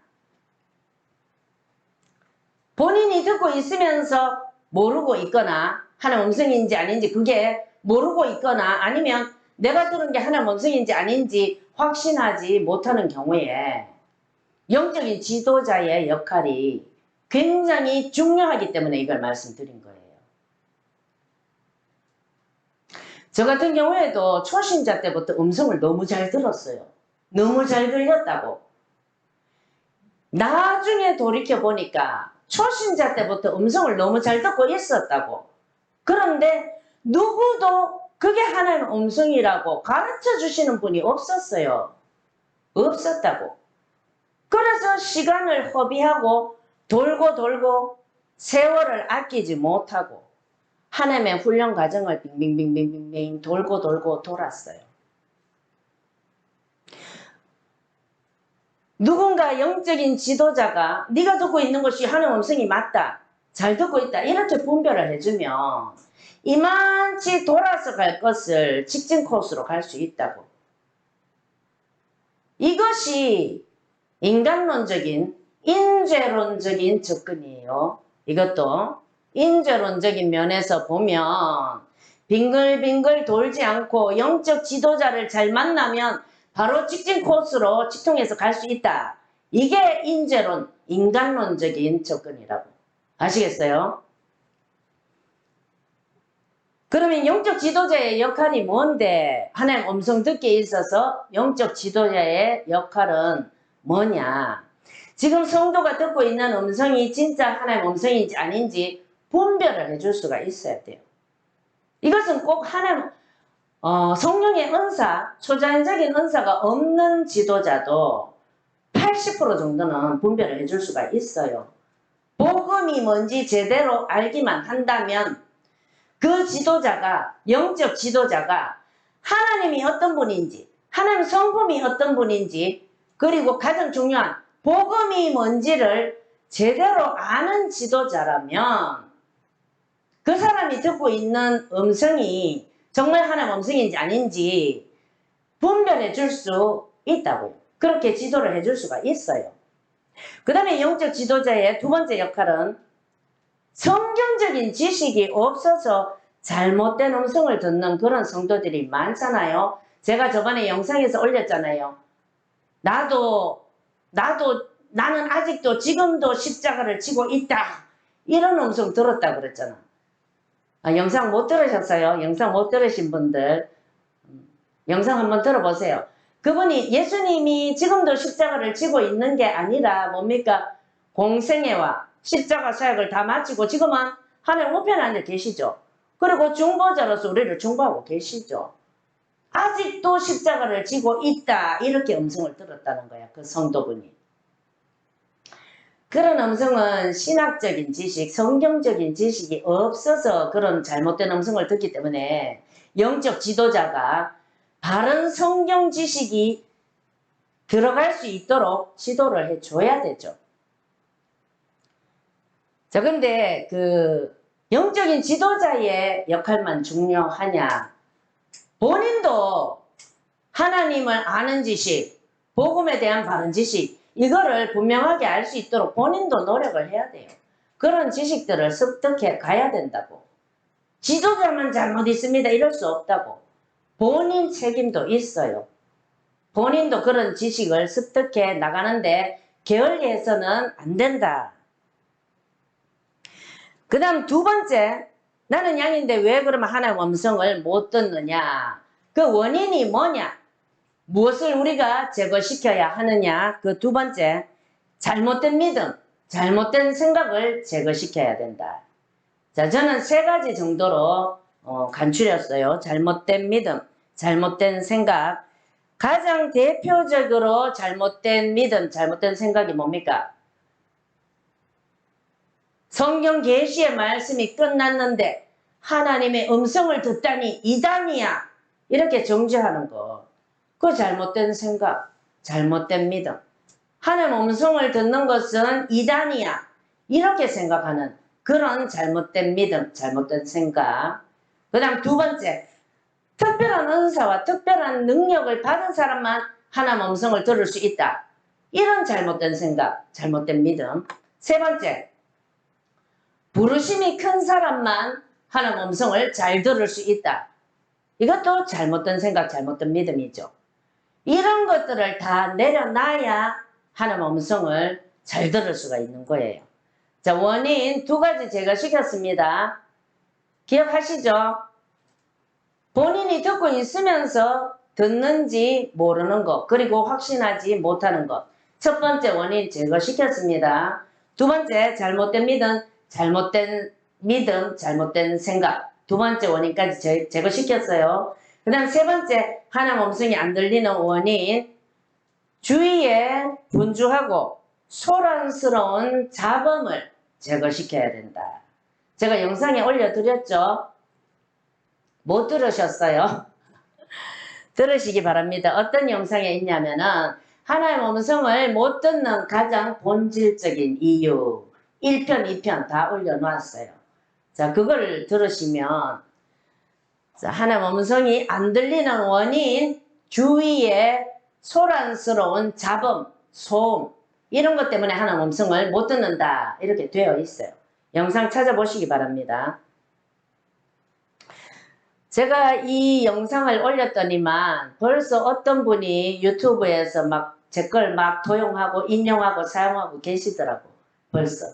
본인이 듣고 있으면서 모르고 있거나 하나님 음성인지 아닌지 그게 모르고 있거나 아니면 내가 들은 게 하나님 음성인지 아닌지 확신하지 못하는 경우에 영적인 지도자의 역할이 굉장히 중요하기 때문에 이걸 말씀드린 거예요. 저 같은 경우에도 초신자 때부터 음성을 너무 잘 들었어요. 너무 잘 들렸다고. 나중에 돌이켜보니까 초신자 때부터 음성을 너무 잘 듣고 있었다고. 그런데 누구도 그게 하나님 음성이라고 가르쳐 주시는 분이 없었어요. 없었다고. 그래서 시간을 허비하고 돌고 세월을 아끼지 못하고 하나님의 훈련 과정을 빙빙빙빙빙 돌고 돌았어요. 누군가 영적인 지도자가 네가 듣고 있는 것이 하나님 음성이 맞다, 잘 듣고 있다 이렇게 분별을 해주면 이만치 돌아서 갈 것을 직진 코스로 갈 수 있다고. 이것이 인간론적인 인죄론적인 접근이에요. 이것도 인죄론적인 면에서 보면 빙글빙글 돌지 않고 영적 지도자를 잘 만나면 바로 직진 코스로 직통해서 갈 수 있다. 이게 인재론, 인간론적인 접근이라고. 아시겠어요? 그러면 영적 지도자의 역할이 뭔데? 하나님 음성 듣기에 있어서 영적 지도자의 역할은 뭐냐? 지금 성도가 듣고 있는 음성이 진짜 하나님 음성인지 아닌지 분별을 해줄 수가 있어야 돼요. 이것은 꼭 하나님 성령의 은사, 초자연적인 은사가 없는 지도자도 80% 정도는 분별을 해줄 수가 있어요. 복음이 뭔지 제대로 알기만 한다면 그 지도자가, 영적 지도자가 하나님이 어떤 분인지, 하나님 성품이 어떤 분인지, 그리고 가장 중요한 복음이 뭔지를 제대로 아는 지도자라면 그 사람이 듣고 있는 음성이 정말 하나님 음성인지 아닌지 분별해 줄 수 있다고요. 그렇게 지도를 해줄 수가 있어요. 그 다음에 영적 지도자의 두 번째 역할은 성경적인 지식이 없어서 잘못된 음성을 듣는 그런 성도들이 많잖아요. 제가 저번에 영상에서 올렸잖아요. 나는 아직도 지금도 십자가를 지고 있다. 이런 음성 들었다 그랬잖아. 영상 못 들으셨어요? 영상 못 들으신 분들 영상 한번 들어보세요. 그분이 예수님이 지금도 십자가를 지고 있는 게 아니라 뭡니까? 공생애와 십자가 사역을 다 마치고 지금은 하늘 우편에 앉아 계시죠. 그리고 중보자로서 우리를 중보하고 계시죠. 아직도 십자가를 지고 있다. 이렇게 음성을 들었다는 거야. 그 성도분이. 그런 음성은 신학적인 지식, 성경적인 지식이 없어서 그런 잘못된 음성을 듣기 때문에 영적 지도자가 바른 성경 지식이 들어갈 수 있도록 지도를 해줘야 되죠. 자, 근데 영적인 지도자의 역할만 중요하냐? 본인도 하나님을 아는 지식, 복음에 대한 바른 지식, 이거를 분명하게 알 수 있도록 본인도 노력을 해야 돼요. 그런 지식들을 습득해 가야 된다고. 지도자만 잘못 있습니다. 이럴 수 없다고. 본인 책임도 있어요. 본인도 그런 지식을 습득해 나가는데 게을리해서는 안 된다. 그 다음 두 번째, 나는 양인데 왜 그러면 하나님 음성을 못 듣느냐? 그 원인이 뭐냐? 무엇을 우리가 제거시켜야 하느냐? 그 두 번째, 잘못된 믿음, 잘못된 생각을 제거시켜야 된다. 자, 저는 세 가지 정도로 간추렸어요. 잘못된 믿음, 잘못된 생각. 가장 대표적으로 잘못된 믿음, 잘못된 생각이 뭡니까? 성경 계시의 말씀이 끝났는데 하나님의 음성을 듣다니 이단이야. 이렇게 정죄하는 거. 그 잘못된 생각, 잘못된 믿음. 하나님 음성을 듣는 것은 이단이야. 이렇게 생각하는 그런 잘못된 믿음, 잘못된 생각. 그 다음 두 번째, 특별한 은사와 특별한 능력을 받은 사람만 하나님 음성을 들을 수 있다. 이런 잘못된 생각, 잘못된 믿음. 세 번째, 부르심이 큰 사람만 하나님 음성을 잘 들을 수 있다. 이것도 잘못된 생각, 잘못된 믿음이죠. 이런 것들을 다 내려놔야 하나님 음성을 잘 들을 수가 있는 거예요. 자, 원인 두 가지 제가 시켰습니다. 기억하시죠? 본인이 듣고 있으면서 듣는지 모르는 것, 그리고 확신하지 못하는 것. 첫 번째 원인 제거시켰습니다. 두 번째, 잘못된 믿음, 잘못된 생각. 두 번째 원인까지 제거시켰어요. 그 다음 세 번째, 하나님 음성이 안 들리는 원인. 주위에 분주하고 소란스러운 잡음을 제거시켜야 된다. 제가 영상에 올려드렸죠? 못 들으셨어요? 들으시기 바랍니다. 어떤 영상에 있냐면은 하나님 음성을 못 듣는 가장 본질적인 이유 1편, 2편 다 올려놨어요. 자, 그걸 들으시면 자, 하나님 음성이 안 들리는 원인 주위에 소란스러운 잡음, 소음 이런 것 때문에 하나님 음성을 못 듣는다 이렇게 되어 있어요. 영상 찾아보시기 바랍니다. 제가 이 영상을 올렸더니만 벌써 어떤 분이 유튜브에서 막 제 걸 막 도용하고 인용하고 사용하고 계시더라고. 벌써.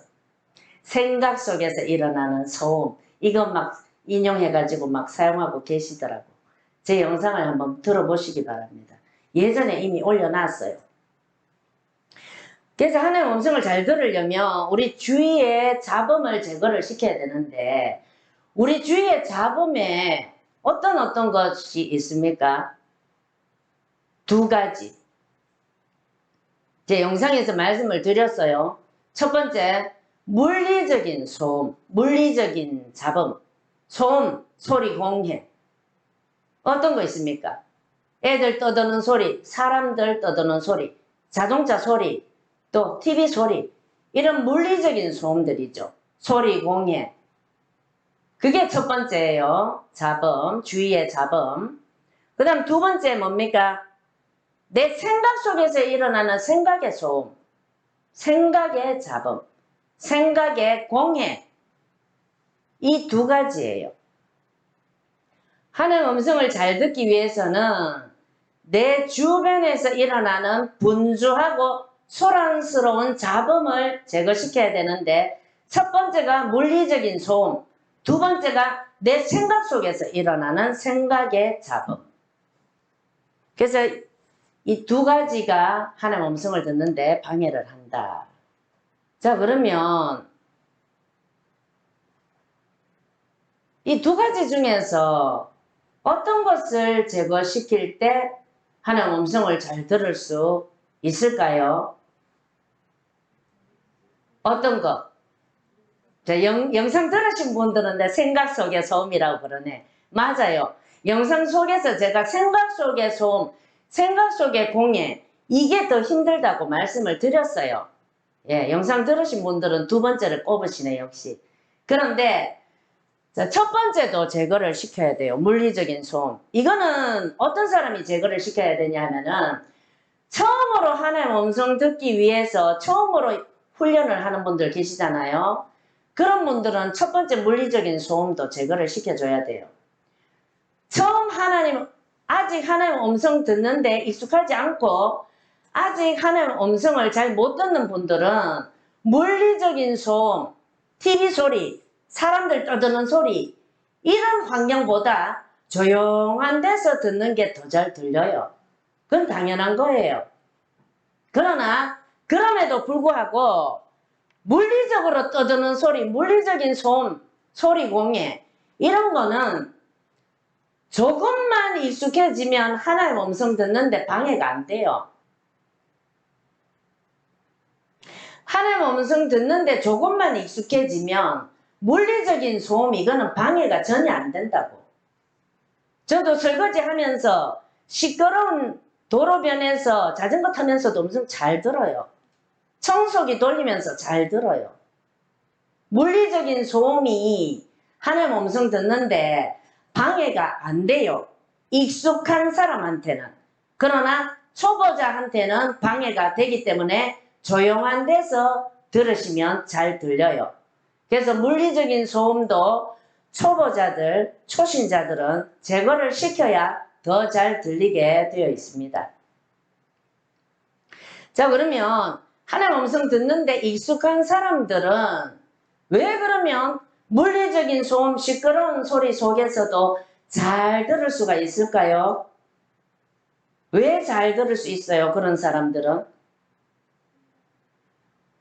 생각 속에서 일어나는 소음. 이거 막 인용해가지고 막 사용하고 계시더라고. 제 영상을 한번 들어보시기 바랍니다. 예전에 이미 올려놨어요. 그래서 하나님의 음성을 잘 들으려면 우리 주위의 잡음을 제거를 시켜야 되는데 우리 주위의 잡음에 어떤 것이 있습니까? 두 가지. 제 영상에서 말씀을 드렸어요. 첫 번째, 물리적인 소음, 물리적인 잡음, 소음, 소리, 공해. 어떤 거 있습니까? 애들 떠드는 소리, 사람들 떠드는 소리, 자동차 소리, 또 TV 소리, 이런 물리적인 소음들이죠. 소리, 공해. 그게 첫 번째예요. 잡음, 주위의 잡음. 그 다음 두 번째 뭡니까? 내 생각 속에서 일어나는 생각의 소음, 생각의 잡음, 생각의 공해. 이 두 가지예요. 하나님의 음성을 잘 듣기 위해서는 내 주변에서 일어나는 분주하고 소란스러운 잡음을 제거시켜야 되는데 첫 번째가 물리적인 소음, 두 번째가 내 생각 속에서 일어나는 생각의 잡음. 그래서 이 두 가지가 하나님의 음성을 듣는데 방해를 한다. 자, 그러면 이 두 가지 중에서 어떤 것을 제거시킬 때 하나님의 음성을 잘 들을 수 있을까요? 어떤 것? 자, 영상 들으신 분들은 내 생각 속의 소음이라고 그러네. 맞아요. 영상 속에서 제가 생각 속의 소음, 생각 속의 공해, 이게 더 힘들다고 말씀을 드렸어요. 예, 영상 들으신 분들은 두 번째를 꼽으시네, 역시. 그런데, 자, 첫 번째도 제거를 시켜야 돼요. 물리적인 소음. 이거는 어떤 사람이 제거를 시켜야 되냐 하면은, 처음으로 하나님의 음성 듣기 위해서 처음으로 훈련을 하는 분들 계시잖아요. 그런 분들은 첫 번째 물리적인 소음도 제거를 시켜줘야 돼요. 처음 아직 하나님의 음성 듣는데 익숙하지 않고 아직 하나님의 음성을 잘 못 듣는 분들은 물리적인 소음, TV 소리, 사람들 떠드는 소리 이런 환경보다 조용한 데서 듣는 게 더 잘 들려요. 그건 당연한 거예요. 그러나 그럼에도 불구하고 물리적으로 떠드는 소리, 물리적인 소음, 소리 공해 이런 거는 조금만 익숙해지면 하나님의 음성 듣는데 방해가 안 돼요. 하나님의 음성 듣는데 조금만 익숙해지면 물리적인 소음 이거는 방해가 전혀 안 된다고. 저도 설거지 하면서 시끄러운 도로변에서 자전거 타면서도 음성 잘 들어요. 청소기 돌리면서 잘 들어요. 물리적인 소음이 하나님의 음성 듣는데 방해가 안 돼요. 익숙한 사람한테는. 그러나 초보자한테는 방해가 되기 때문에 조용한 데서 들으시면 잘 들려요. 그래서 물리적인 소음도 초보자들, 초신자들은 제거를 시켜야 더 잘 들리게 되어 있습니다. 자, 그러면 하나님의 음성 듣는데 익숙한 사람들은 왜 그러면 물리적인 소음, 시끄러운 소리 속에서도 잘 들을 수가 있을까요? 왜 잘 들을 수 있어요? 그런 사람들은?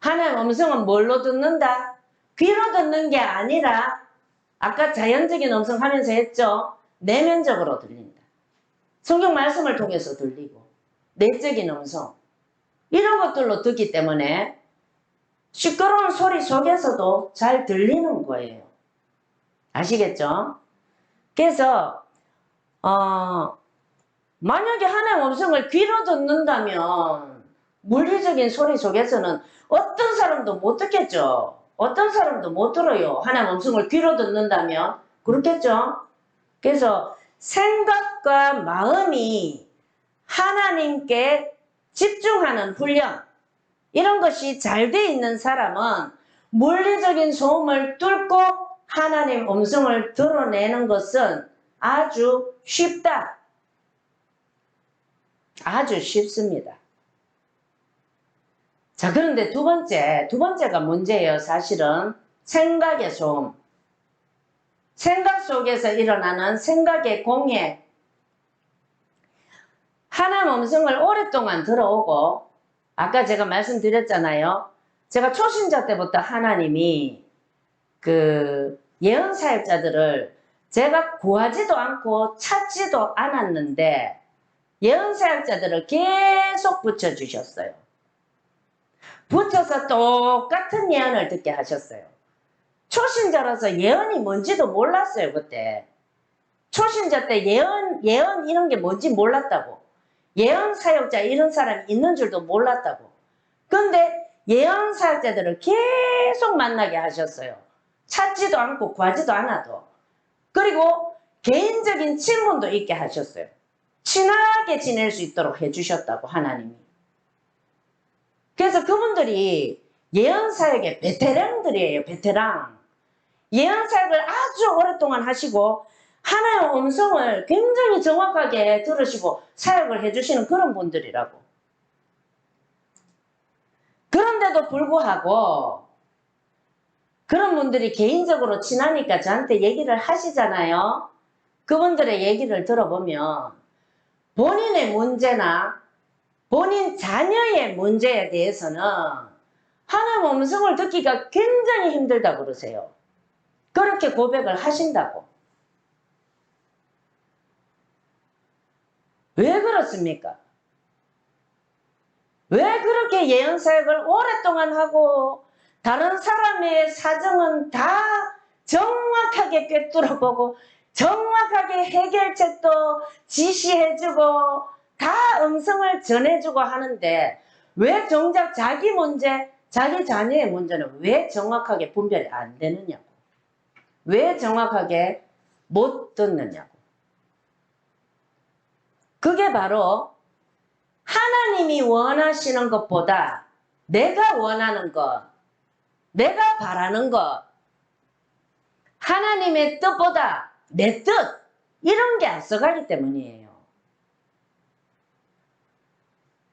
하나님의 음성은 뭘로 듣는다? 귀로 듣는 게 아니라 아까 자연적인 음성 하면서 했죠? 내면적으로 들린다. 성경 말씀을 통해서 들리고 내적인 음성 이런 것들로 듣기 때문에 시끄러운 소리 속에서도 잘 들리는 거예요. 아시겠죠? 그래서 만약에 하나님의 음성을 귀로 듣는다면 물리적인 소리 속에서는 어떤 사람도 못 듣겠죠. 어떤 사람도 못 들어요. 하나님의 음성을 귀로 듣는다면 그렇겠죠. 그래서 생각과 마음이 하나님께 집중하는 훈련 이런 것이 잘 돼 있는 사람은 물리적인 소음을 뚫고 하나님 음성을 드러내는 것은 아주 쉽다. 아주 쉽습니다. 자, 그런데 두 번째가 문제예요. 사실은 생각의 소음. 생각 속에서 일어나는 생각의 공해. 하나님 음성을 오랫동안 들어오고, 아까 제가 말씀드렸잖아요. 제가 초신자 때부터 하나님이 그 예언사역자들을 제가 구하지도 않고 찾지도 않았는데 예언사역자들을 계속 붙여주셨어요. 붙여서 똑같은 예언을 듣게 하셨어요. 초신자라서 예언이 뭔지도 몰랐어요. 그때 초신자 때 예언 이런 게 뭔지 몰랐다고. 예언 사역자 이런 사람이 있는 줄도 몰랐다고. 근데 예언 사역자들을 계속 만나게 하셨어요. 찾지도 않고 구하지도 않아도. 그리고 개인적인 친분도 있게 하셨어요. 친하게 지낼 수 있도록 해주셨다고 하나님이. 그래서 그분들이 예언 사역의 베테랑들이에요. 베테랑. 예언 사역을 아주 오랫동안 하시고 하나의 음성을 굉장히 정확하게 들으시고 사역을 해주시는 그런 분들이라고. 그런데도 불구하고 그런 분들이 개인적으로 친하니까 저한테 얘기를 하시잖아요. 그분들의 얘기를 들어보면 본인의 문제나 본인 자녀의 문제에 대해서는 하나님 음성을 듣기가 굉장히 힘들다고 그러세요. 그렇게 고백을 하신다고. 왜 그렇습니까? 왜 그렇게 예언사역을 오랫동안 하고 다른 사람의 사정은 다 정확하게 꿰뚫어보고 정확하게 해결책도 지시해주고 다 음성을 전해주고 하는데 왜 정작 자기 문제, 자기 자녀의 문제는 왜 정확하게 분별이 안 되느냐고. 왜 정확하게 못 듣느냐고. 그게 바로 하나님이 원하시는 것보다 내가 원하는 것, 내가 바라는 것, 하나님의 뜻보다 내 뜻, 이런 게 앞서가기 때문이에요.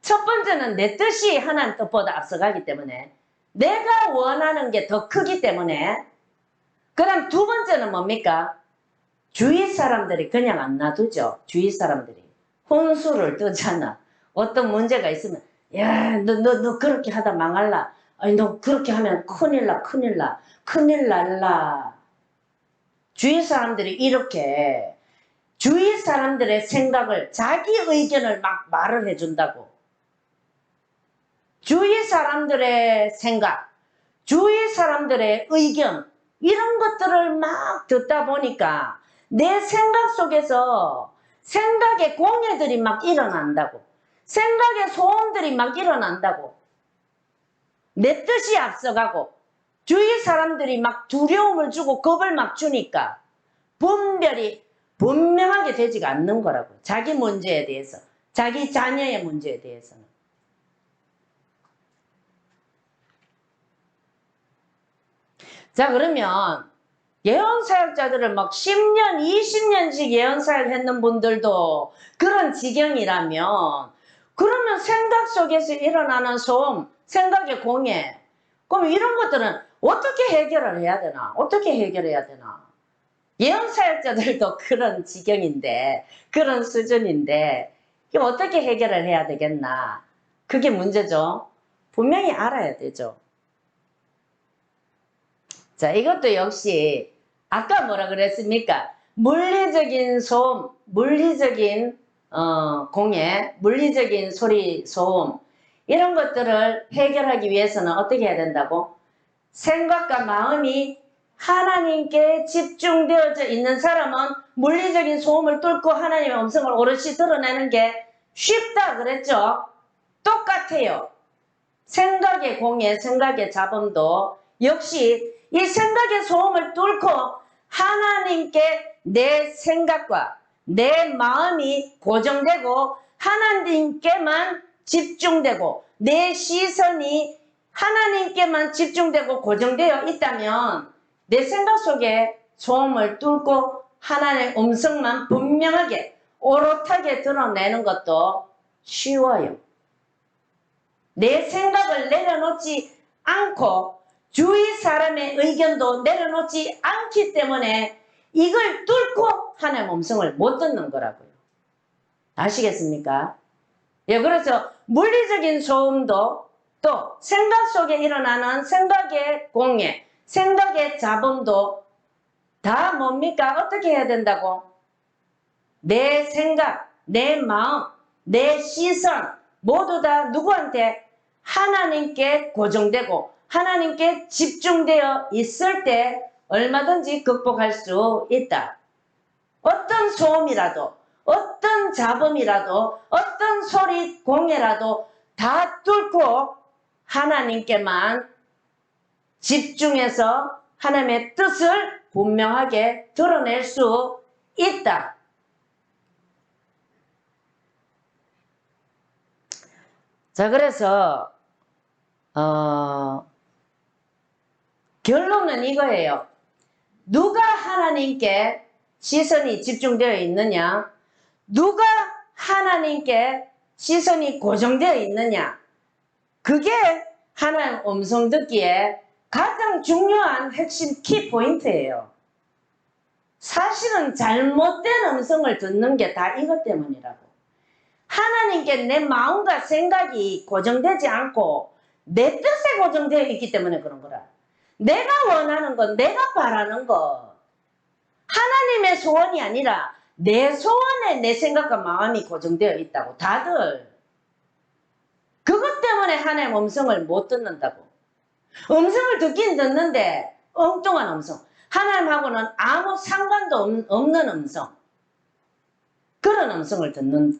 첫 번째는 내 뜻이 하나님 뜻보다 앞서가기 때문에 내가 원하는 게 더 크기 때문에. 그 다음 두 번째는 뭡니까? 주위 사람들이 그냥 안 놔두죠. 주위 사람들이 혼수를 뜨잖아. 어떤 문제가 있으면 야, 너 그렇게 하다 망할라. 아니 너 그렇게 하면 큰일 날라. 주위 사람들이 이렇게 주위 사람들의 생각을, 자기 의견을 막 말을 해준다고. 주위 사람들의 생각, 주위 사람들의 의견, 이런 것들을 막 듣다 보니까 내 생각 속에서 생각의 공해들이 막 일어난다고. 생각의 소음들이 막 일어난다고. 내 뜻이 앞서가고 주위 사람들이 막 두려움을 주고 겁을 막 주니까 분별이 분명하게 되지가 않는 거라고. 자기 문제에 대해서, 자기 자녀의 문제에 대해서는. 자, 그러면 예언사역자들을 막 10년, 20년씩 예언사역 했는 분들도 그런 지경이라면, 그러면 생각 속에서 일어나는 소음, 생각의 공해, 그럼 이런 것들은 어떻게 해결을 해야 되나? 어떻게 해결해야 되나? 예언사역자들도 그런 지경인데, 그런 수준인데 이게 어떻게 해결을 해야 되겠나? 그게 문제죠. 분명히 알아야 되죠. 자, 이것도 역시 아까 뭐라 그랬습니까? 물리적인 소음, 물리적인 공해, 물리적인 소리, 소음, 이런 것들을 해결하기 위해서는 어떻게 해야 된다고? 생각과 마음이 하나님께 집중되어져 있는 사람은 물리적인 소음을 뚫고 하나님의 음성을 오롯이 드러내는 게 쉽다 그랬죠? 똑같아요. 생각의 공해, 생각의 잡음도 역시 이 생각의 소음을 뚫고 하나님께 내 생각과 내 마음이 고정되고 하나님께만 집중되고 내 시선이 하나님께만 집중되고 고정되어 있다면 내 생각 속에 소음을 뚫고 하나님의 음성만 분명하게 오롯하게 드러내는 것도 쉬워요. 내 생각을 내려놓지 않고 주위 사람의 의견도 내려놓지 않기 때문에 이걸 뚫고 하나님의 음성을 못 듣는 거라고요. 아시겠습니까? 예, 그래서 물리적인 소음도 또 생각 속에 일어나는 생각의 공해, 생각의 잡음도 다 뭡니까? 어떻게 해야 된다고? 내 생각, 내 마음, 내 시선 모두 다 누구한테? 하나님께 고정되고 하나님께 집중되어 있을 때 얼마든지 극복할 수 있다. 어떤 소음이라도, 어떤 잡음이라도, 어떤 소리 공해라도 다 뚫고 하나님께만 집중해서 하나님의 뜻을 분명하게 드러낼 수 있다. 자, 그래서 결론은 이거예요. 누가 하나님께 시선이 집중되어 있느냐? 누가 하나님께 시선이 고정되어 있느냐? 그게 하나님 음성 듣기에 가장 중요한 핵심 키포인트예요. 사실은 잘못된 음성을 듣는 게 다 이것 때문이라고. 하나님께 내 마음과 생각이 고정되지 않고 내 뜻에 고정되어 있기 때문에 그런 거라. 내가 원하는 건, 내가 바라는 건 하나님의 소원이 아니라 내 소원에 내 생각과 마음이 고정되어 있다고. 다들 그것 때문에 하나님의 음성을 못 듣는다고. 음성을 듣긴 듣는데 엉뚱한 음성, 하나님하고는 아무 상관도 없는 음성, 그런 음성을 듣는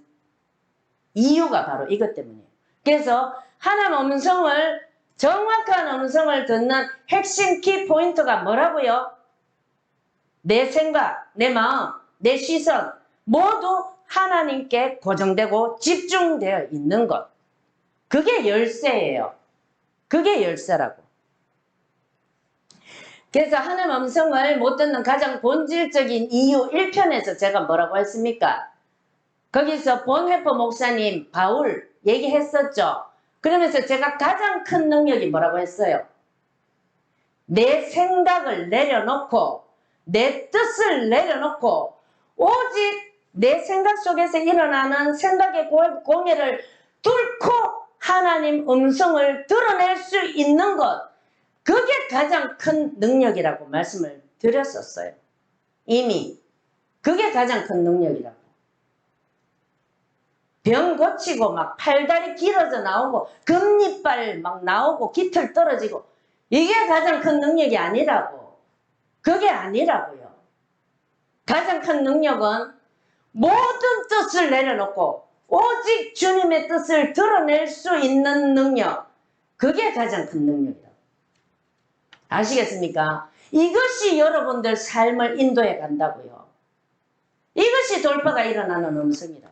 이유가 바로 이것 때문이에요. 그래서 하나님의 음성을, 정확한 음성을 듣는 핵심 키포인트가 뭐라고요? 내 생각, 내 마음, 내 시선 모두 하나님께 고정되고 집중되어 있는 것. 그게 열쇠예요. 그게 열쇠라고. 그래서 하나님의 음성을 못 듣는 가장 본질적인 이유 1편에서 제가 뭐라고 했습니까? 거기서 본회퍼 목사님 바울 얘기했었죠. 그러면서 제가 가장 큰 능력이 뭐라고 했어요? 내 생각을 내려놓고 내 뜻을 내려놓고 오직 내 생각 속에서 일어나는 생각의 공해를 뚫고 하나님 음성을 드러낼 수 있는 것, 그게 가장 큰 능력이라고 말씀을 드렸었어요. 이미 그게 가장 큰 능력이라고. 병 고치고 막 팔다리 길어져 나오고 금리빨 막 나오고 깃털 떨어지고 이게 가장 큰 능력이 아니라고. 그게 아니라고요. 가장 큰 능력은 모든 뜻을 내려놓고 오직 주님의 뜻을 드러낼 수 있는 능력. 그게 가장 큰 능력이라고. 아시겠습니까? 이것이 여러분들 삶을 인도해 간다고요. 이것이 돌파가 일어나는 음성이라고.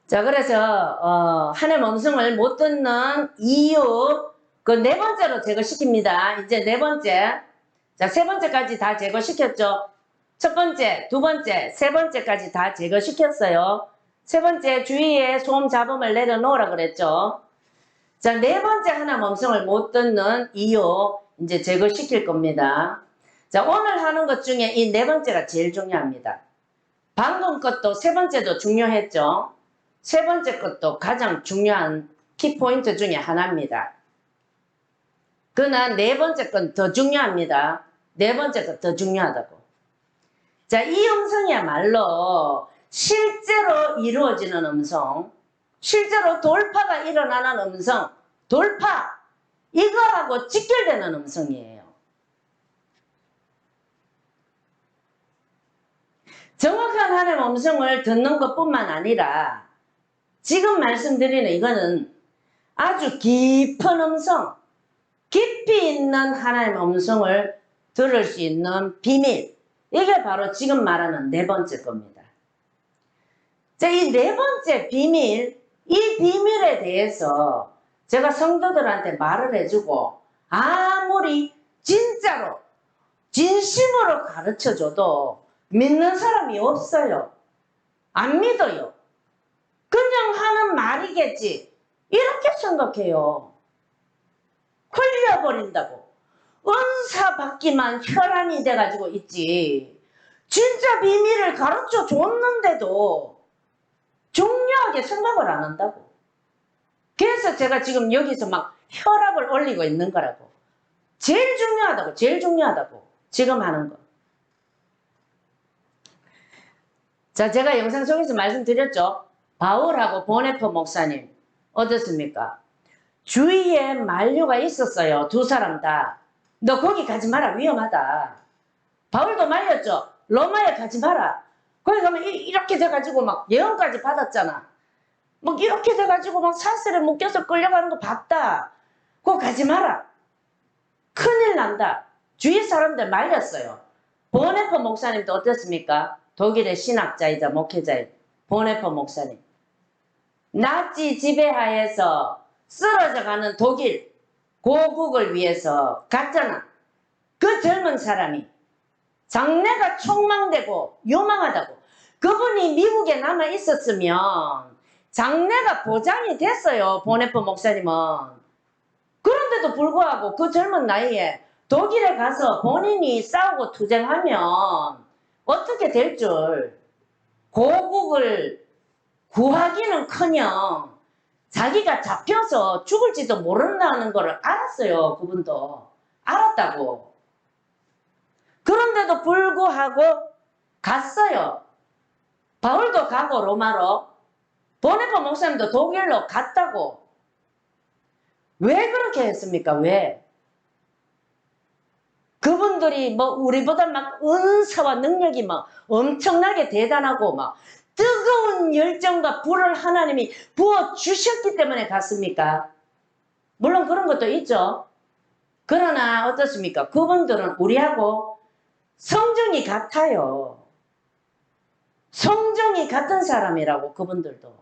자, 그래서 하나님의 음성을 못 듣는 이유, 그 네 번째로 제거시킵니다. 이제 네 번째. 자, 세 번째까지 다 제거시켰죠. 첫 번째, 두 번째, 세 번째까지 다 제거시켰어요. 세 번째, 주위에 소음 잡음을 내려놓으라 그랬죠. 자, 네 번째 하나님의 음성을 못 듣는 이유 이제 제거시킬 겁니다. 자, 오늘 하는 것 중에 이 네 번째가 제일 중요합니다. 방금 것도 세 번째도 중요했죠. 세 번째 것도 가장 중요한 키포인트 중에 하나입니다. 그러나 네 번째 건 더 중요합니다. 네 번째 건 더 중요하다고. 자, 이 음성이야말로 실제로 이루어지는 음성, 실제로 돌파가 일어나는 음성, 돌파, 이거하고 직결되는 음성이에요. 정확한 하나님의 음성을 듣는 것뿐만 아니라 지금 말씀드리는 이거는 아주 깊은 음성, 깊이 있는 하나님의 음성을 들을 수 있는 비밀, 이게 바로 지금 말하는 네 번째 겁니다. 자, 이 네 번째 비밀, 이 비밀에 대해서 제가 성도들한테 말을 해주고 아무리 진짜로 진심으로 가르쳐줘도 믿는 사람이 없어요. 안 믿어요. 그냥 하는 말이겠지. 이렇게 생각해요. 흘려버린다고. 은사 받기만 혈안이 돼가지고 있지. 진짜 비밀을 가르쳐 줬는데도 중요하게 생각을 안 한다고. 그래서 제가 지금 여기서 막 혈압을 올리고 있는 거라고. 제일 중요하다고. 제일 중요하다고. 지금 하는 거. 자, 제가 영상 속에서 말씀드렸죠. 바울하고 보네포 목사님 어떻습니까? 주위에 만류가 있었어요. 두 사람 다. 너 거기 가지 마라. 위험하다. 바울도 말렸죠. 로마에 가지 마라. 거기 가면 이렇게 돼가지고 막 예언까지 받았잖아. 막 이렇게 돼가지고 막 사슬에 묶여서 끌려가는 거 봤다. 그거 가지 마라. 큰일 난다. 주위 사람들 말렸어요. 보네포 목사님도 어떻습니까? 독일의 신학자이자 목회자인 보네포 목사님. 나치 지배하에서 쓰러져가는 독일 고국을 위해서 갔잖아. 그 젊은 사람이 장래가 촉망되고 요망하다고. 그분이 미국에 남아 있었으면 장래가 보장이 됐어요. 보네포 목사님은. 그런데도 불구하고 그 젊은 나이에 독일에 가서 본인이 싸우고 투쟁하면 어떻게 될 줄. 고국을 구하기는커녕 자기가 잡혀서 죽을지도 모른다는 걸 알았어요. 그분도. 알았다고. 그런데도 불구하고 갔어요. 바울도 가고 로마로. 보네포 목사님도 독일로 갔다고. 왜 그렇게 했습니까? 왜? 그분들이 뭐 우리보다 막 은사와 능력이 막 엄청나게 대단하고 막 뜨거운 열정과 불을 하나님이 부어주셨기 때문에 갔습니까? 물론 그런 것도 있죠. 그러나 어떻습니까? 그분들은 우리하고 성정이 같아요. 성정이 같은 사람이라고. 그분들도.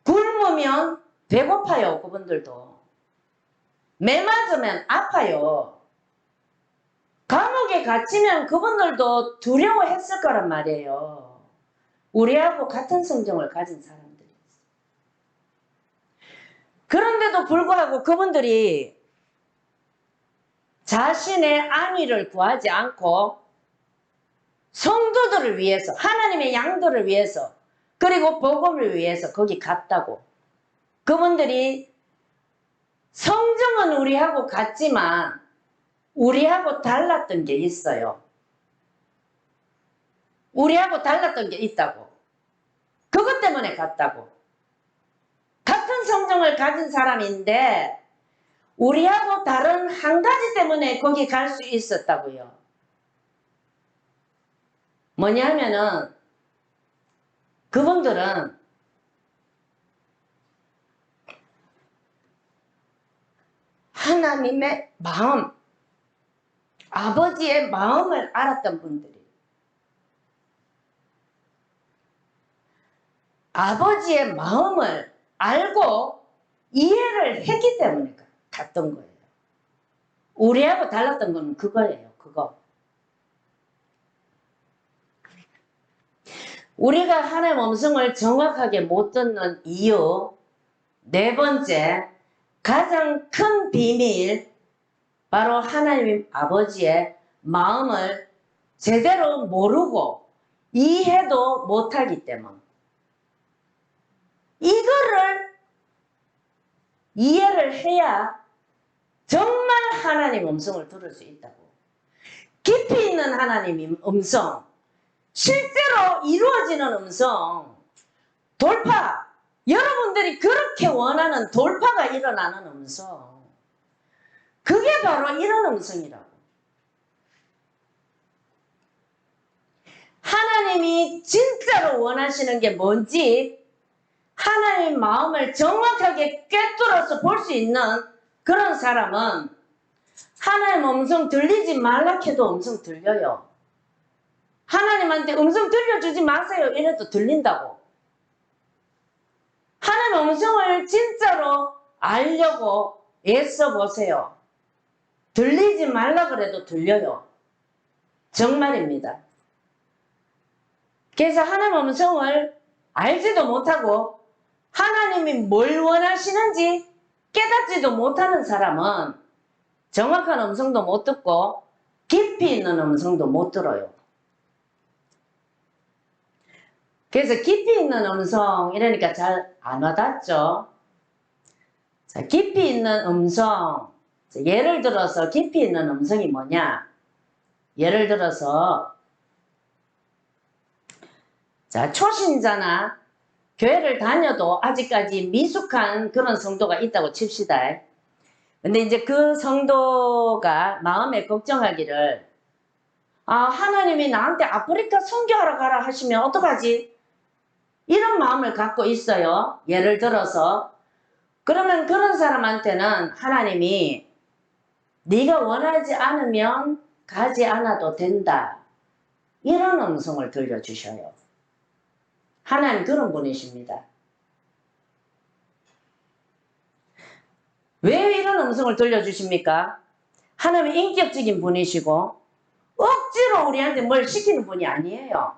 굶으면 배고파요. 그분들도. 매 맞으면 아파요. 감옥에 갇히면 그분들도 두려워했을 거란 말이에요. 우리하고 같은 성정을 가진 사람들이 있어요. 그런데도 불구하고 그분들이 자신의 안위를 구하지 않고 성도들을 위해서, 하나님의 양들을 위해서, 그리고 복음을 위해서 거기 갔다고. 그분들이 성정은 우리하고 같지만 우리하고 달랐던 게 있어요. 우리하고 달랐던 게 있다고. 그것 때문에 갔다고. 같은 성정을 가진 사람인데 우리하고 다른 한 가지 때문에 거기 갈 수 있었다고요. 뭐냐면은 그분들은 하나님의 마음, 아버지의 마음을 알았던 분들이. 아버지의 마음을 알고 이해를 했기 때문에 갔던 거예요. 우리하고 달랐던 건 그거예요. 그거. 우리가 하나님의 음성을 정확하게 못 듣는 이유, 네 번째, 가장 큰 비밀, 바로 하나님 아버지의 마음을 제대로 모르고 이해도 못하기 때문. 이거를 이해를 해야 정말 하나님 음성을 들을 수 있다고. 깊이 있는 하나님의 음성, 실제로 이루어지는 음성, 돌파, 여러분들이 그렇게 원하는 돌파가 일어나는 음성, 그게 바로 이런 음성이라고. 하나님이 진짜로 원하시는 게 뭔지 하나님 마음을 정확하게 꿰뚫어서 볼 수 있는 그런 사람은 하나님 음성 들리지 말라 해도 음성 들려요. 하나님한테 음성 들려주지 마세요 이래도 들린다고. 하나님 음성을 진짜로 알려고 애써 보세요. 들리지 말라 그래도 들려요. 정말입니다. 그래서 하나님 음성을 알지도 못하고 하나님이 뭘 원하시는지 깨닫지도 못하는 사람은 정확한 음성도 못 듣고 깊이 있는 음성도 못 들어요. 그래서 깊이 있는 음성 이러니까 잘 안 와닿죠. 자, 깊이 있는 음성, 예를 들어서 깊이 있는 음성이 뭐냐? 예를 들어서 자, 초신자나 교회를 다녀도 아직까지 미숙한 그런 성도가 있다고 칩시다. 근데 이제 그 성도가 마음에 걱정하기를 하나님이 나한테 아프리카 선교하러 가라 하시면 어떡하지? 이런 마음을 갖고 있어요. 예를 들어서 그러면 그런 사람한테는 하나님이 네가 원하지 않으면 가지 않아도 된다. 이런 음성을 들려주셔요. 하나님 그런 분이십니다. 왜 이런 음성을 들려주십니까? 하나님이 인격적인 분이시고 억지로 우리한테 뭘 시키는 분이 아니에요.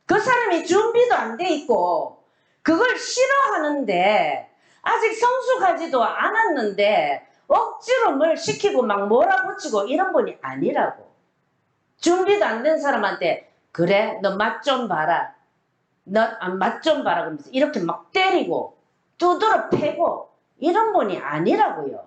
그 사람이 준비도 안 돼 있고 그걸 싫어하는데 아직 성숙하지도 않았는데 억지로 뭘 시키고 막 몰아붙이고 이런 분이 아니라고. 준비도 안 된 사람한테 그래 너 맛 좀 봐라. 너 맛 좀 봐라 그러면서 이렇게 막 때리고 두드러 패고 이런 분이 아니라고요.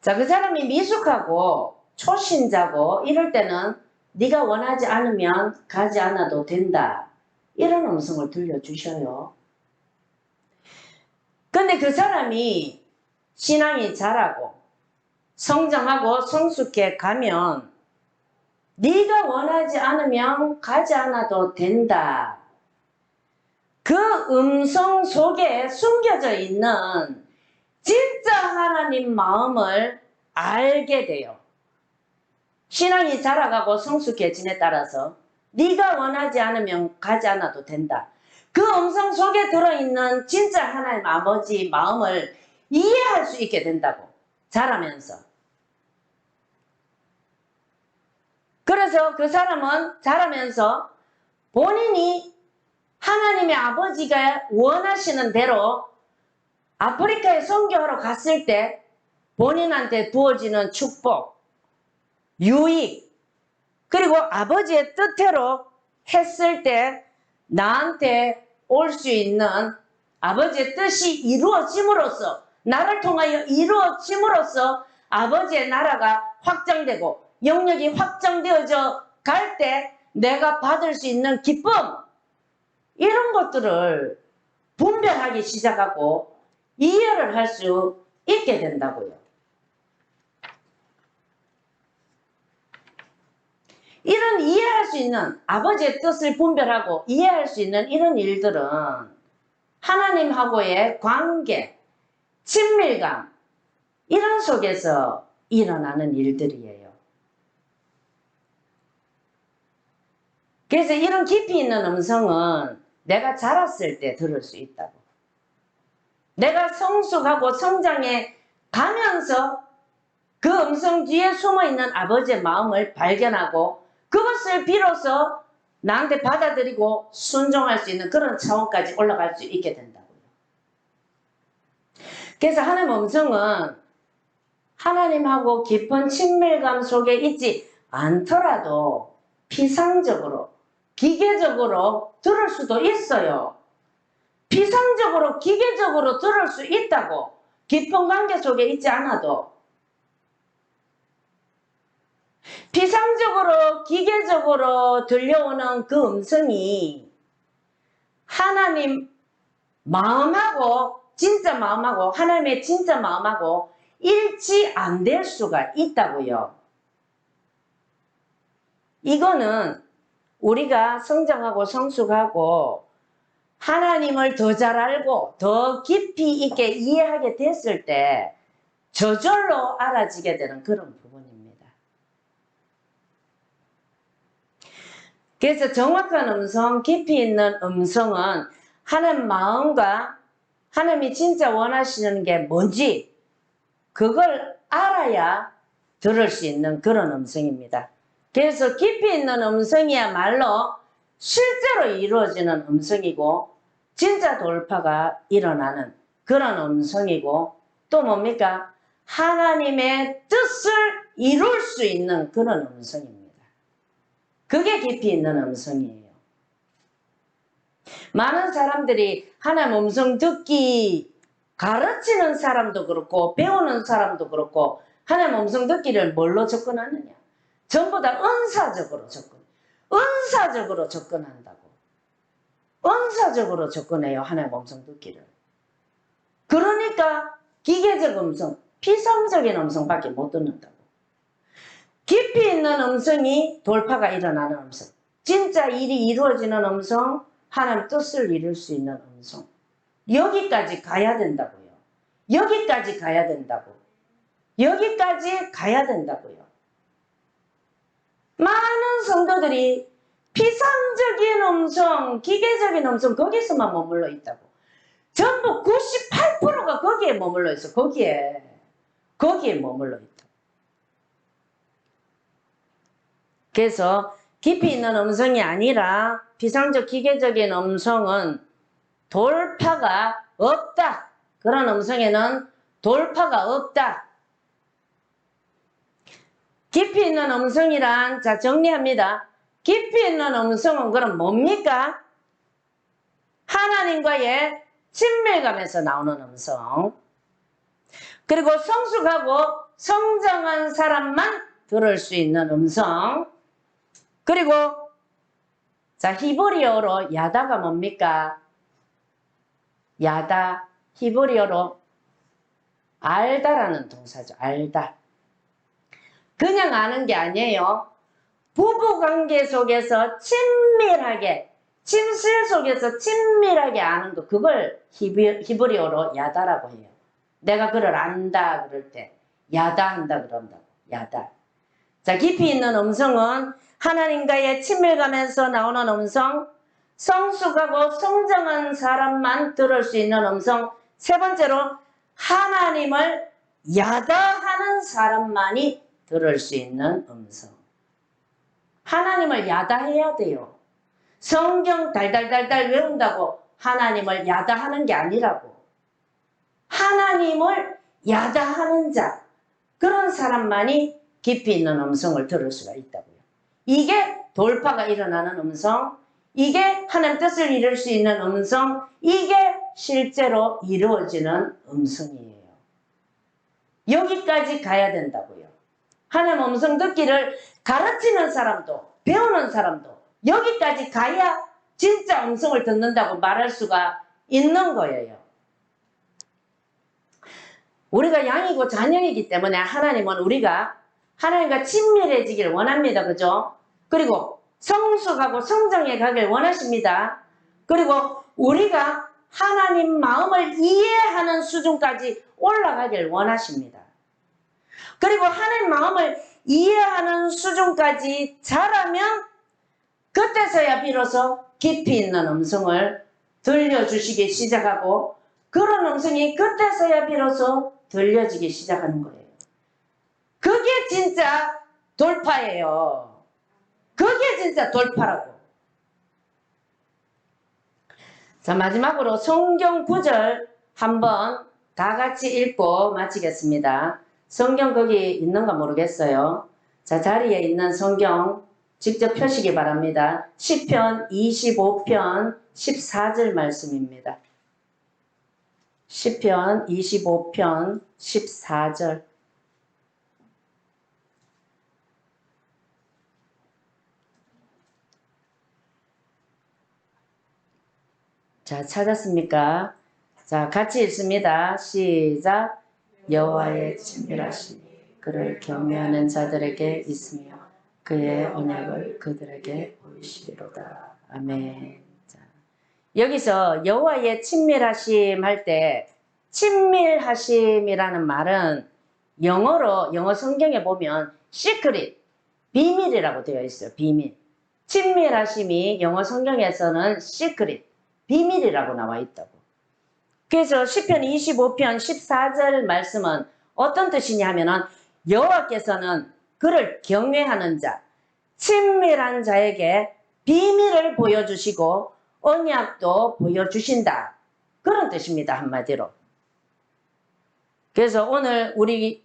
자, 그 사람이 미숙하고 초신자고 이럴 때는 네가 원하지 않으면 가지 않아도 된다. 이런 음성을 들려주셔요. 근데 그 사람이 신앙이 자라고 성장하고 성숙해 가면 네가 원하지 않으면 가지 않아도 된다. 그 음성 속에 숨겨져 있는 진짜 하나님 마음을 알게 돼요. 신앙이 자라가고 성숙해짐에 따라서 네가 원하지 않으면 가지 않아도 된다. 그 음성 속에 들어있는 진짜 하나님 아버지 마음을 이해할 수 있게 된다고. 자라면서. 그래서 그 사람은 자라면서 본인이 하나님의 아버지가 원하시는 대로 아프리카에 선교하러 갔을 때 본인한테 주어지는 축복, 유익, 그리고 아버지의 뜻대로 했을 때 나한테 올 수 있는 아버지의 뜻이 이루어짐으로써 나를 통하여 이루어짐으로써 아버지의 나라가 확장되고 영역이 확장되어져 갈 때 내가 받을 수 있는 기쁨 이런 것들을 분별하기 시작하고 이해를 할 수 있게 된다고요. 이런 이해할 수 있는 아버지의 뜻을 분별하고 이해할 수 있는 이런 일들은 하나님하고의 관계, 친밀감 이런 속에서 일어나는 일들이에요. 그래서 이런 깊이 있는 음성은 내가 자랐을 때 들을 수 있다고. 내가 성숙하고 성장해 가면서 그 음성 뒤에 숨어있는 아버지의 마음을 발견하고 그것을 비로소 나한테 받아들이고 순종할 수 있는 그런 차원까지 올라갈 수 있게 된다고요. 그래서 하나님 음성은 하나님하고 깊은 친밀감 속에 있지 않더라도 피상적으로, 기계적으로 들을 수도 있어요. 피상적으로, 기계적으로 들을 수 있다고. 깊은 관계 속에 있지 않아도. 피상적으로, 기계적으로 들려오는 그 음성이 하나님 마음하고, 진짜 마음하고, 하나님의 진짜 마음하고 일치 안 될 수가 있다고요. 이거는 우리가 성장하고 성숙하고 하나님을 더 잘 알고 더 깊이 있게 이해하게 됐을 때 저절로 알아지게 되는 그런 부분입니다. 그래서 정확한 음성, 깊이 있는 음성은 하나님 마음과 하나님이 진짜 원하시는 게 뭔지 그걸 알아야 들을 수 있는 그런 음성입니다. 그래서 깊이 있는 음성이야말로 실제로 이루어지는 음성이고 진짜 돌파가 일어나는 그런 음성이고 또 뭡니까? 하나님의 뜻을 이룰 수 있는 그런 음성입니다. 그게 깊이 있는 음성이에요. 많은 사람들이 하나님 음성 듣기 가르치는 사람도 그렇고 배우는 사람도 그렇고 하나님 음성 듣기를 뭘로 접근하느냐? 전부 다 은사적으로 접근한다고. 은사적으로 접근해요. 하나님 음성 듣기를. 그러니까 기계적 음성, 피상적인 음성밖에 못 듣는다고. 깊이 있는 음성이 돌파가 일어나는 음성. 진짜 일이 이루어지는 음성, 하나님 뜻을 이룰 수 있는 음성. 여기까지 가야 된다고요. 여기까지 가야 된다고. 여기까지 가야 된다고요. 많은 성도들이 피상적인 음성, 기계적인 음성 거기서만 머물러 있다고. 전부 98%가 거기에 머물러 있어. 거기에 머물러 있다. 그래서 깊이 있는 음성이 아니라 피상적 기계적인 음성은 돌파가 없다. 그런 음성에는 돌파가 없다. 깊이 있는 음성이란, 자, 정리합니다. 깊이 있는 음성은 그럼 뭡니까? 하나님과의 친밀감에서 나오는 음성. 그리고 성숙하고 성장한 사람만 들을 수 있는 음성. 그리고, 자, 히브리어로 야다가 뭡니까? 야다, 히브리어로 알다라는 동사죠. 알다. 그냥 아는 게 아니에요. 부부관계 속에서 친밀하게, 침실 속에서 친밀하게 아는 거, 그걸 히브리어로 야다라고 해요. 내가 그를 안다 그럴 때 야다 한다 그런다고. 야다. 자, 깊이 있는 음성은 하나님과의 친밀감에서 나오는 음성, 성숙하고 성장한 사람만 들을 수 있는 음성. 세 번째로 하나님을 야다하는 사람만이 들을 수 있는 음성. 하나님을 야다해야 돼요. 성경 달달달달 외운다고 하나님을 야다하는 게 아니라고. 하나님을 야다하는 자, 그런 사람만이 깊이 있는 음성을 들을 수가 있다고요. 이게 돌파가 일어나는 음성, 이게 하나님 뜻을 이룰 수 있는 음성, 이게 실제로 이루어지는 음성이에요. 여기까지 가야 된다고요. 하나님 음성 듣기를 가르치는 사람도 배우는 사람도 여기까지 가야 진짜 음성을 듣는다고 말할 수가 있는 거예요. 우리가 양이고 자녀이기 때문에 하나님은 우리가 하나님과 친밀해지길 원합니다. 그죠? 그리고 성숙하고 성장해 가길 원하십니다. 그리고 우리가 하나님 마음을 이해하는 수준까지 올라가길 원하십니다. 그리고 하나님 마음을 이해하는 수준까지 자라면 그때서야 비로소 깊이 있는 음성을 들려주시기 시작하고 그런 음성이 그때서야 비로소 들려지기 시작하는 거예요. 그게 진짜 돌파예요. 그게 진짜 돌파라고. 자, 마지막으로 성경 구절 한번 다 같이 읽고 마치겠습니다. 성경 거기 있는가 모르겠어요. 자, 자리에 있는 성경 직접 펴시기 바랍니다. 시편 25편 14절 말씀입니다. 시편 25편 14절. 자, 찾았습니까? 자, 같이 읽습니다. 시작. 여호와의 친밀하심이 그를 경외하는 자들에게 있으며 그의 언약을 그들에게 보이시리로다. 아멘. 자, 여기서 여호와의 친밀하심 할 때 친밀하심이라는 말은 영어 성경에 보면 secret, 비밀이라고 되어 있어요. 비밀. 친밀하심이 영어 성경에서는 secret, 비밀이라고 나와 있다고. 그래서 시편 25편 14절 말씀은 어떤 뜻이냐 하면은 여호와께서는 그를 경외하는 자, 친밀한 자에게 비밀을 보여주시고 언약도 보여주신다. 그런 뜻입니다. 한마디로. 그래서 오늘 우리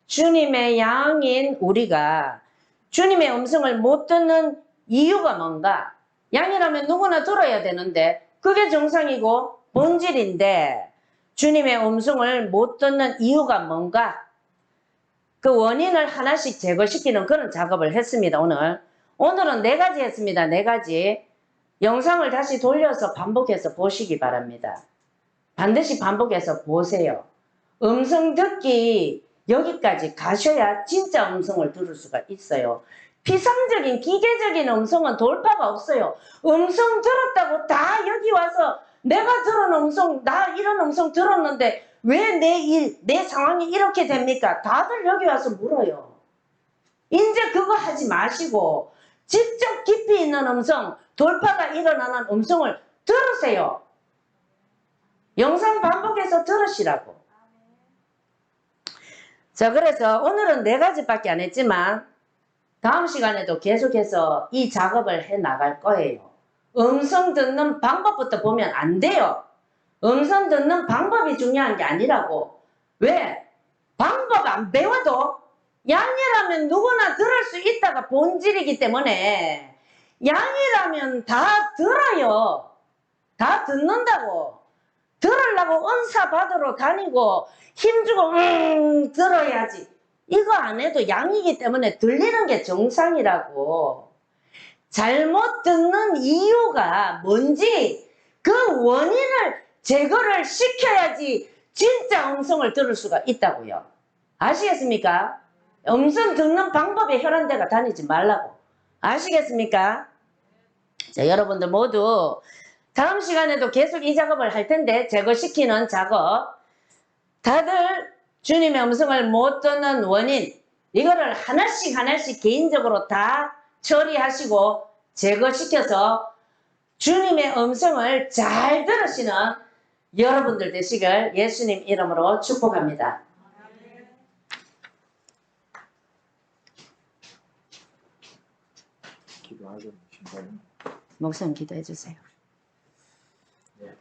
주님의 양인 우리가 주님의 음성을 못 듣는 이유가 뭔가? 양이라면 누구나 들어야 되는데 그게 정상이고 본질인데 주님의 음성을 못 듣는 이유가 뭔가? 그 원인을 하나씩 제거시키는 그런 작업을 했습니다. 오늘은 4가지 했습니다. 4가지. 영상을 다시 돌려서 반복해서 보시기 바랍니다. 반드시 반복해서 보세요. 음성 듣기 여기까지 가셔야 진짜 음성을 들을 수가 있어요. 피상적인 기계적인 음성은 돌파가 없어요. 음성 들었다고 다 여기 와서 내가 들은 음성, 나 이런 음성 들었는데 왜 내 상황이 이렇게 됩니까? 다들 여기 와서 물어요. 이제 그거 하지 마시고 직접 깊이 있는 음성, 돌파가 일어나는 음성을 들으세요. 영상 반복해서 들으시라고. 자, 그래서 오늘은 4가지밖에 안 했지만 다음 시간에도 계속해서 이 작업을 해 나갈 거예요. 음성 듣는 방법부터 보면 안 돼요. 음성 듣는 방법이 중요한 게 아니라고. 왜? 방법 안 배워도 양이라면 누구나 들을 수 있다가 본질이기 때문에 양이라면 다 들어요. 다 듣는다고. 들으려고 은사 받으러 다니고 힘주고 들어야지. 이거 안 해도 양이기 때문에 들리는 게 정상이라고. 잘못 듣는 이유가 뭔지 그 원인을 제거를 시켜야지 진짜 음성을 들을 수가 있다고요. 아시겠습니까? 음성 듣는 방법에 혈안대가 다니지 말라고. 아시겠습니까? 자, 여러분들 모두 다음 시간에도 계속 이 작업을 할 텐데 제거시키는 작업. 다들 주님의 음성을 못 듣는 원인 이거를 하나씩 개인적으로 다 처리하시고 제거시켜서 주님의 음성을 잘 들으시는 여러분들 되시길 예수님 이름으로 축복합니다. 기도하겠습니다. 목사님 기도해 주세요. 네.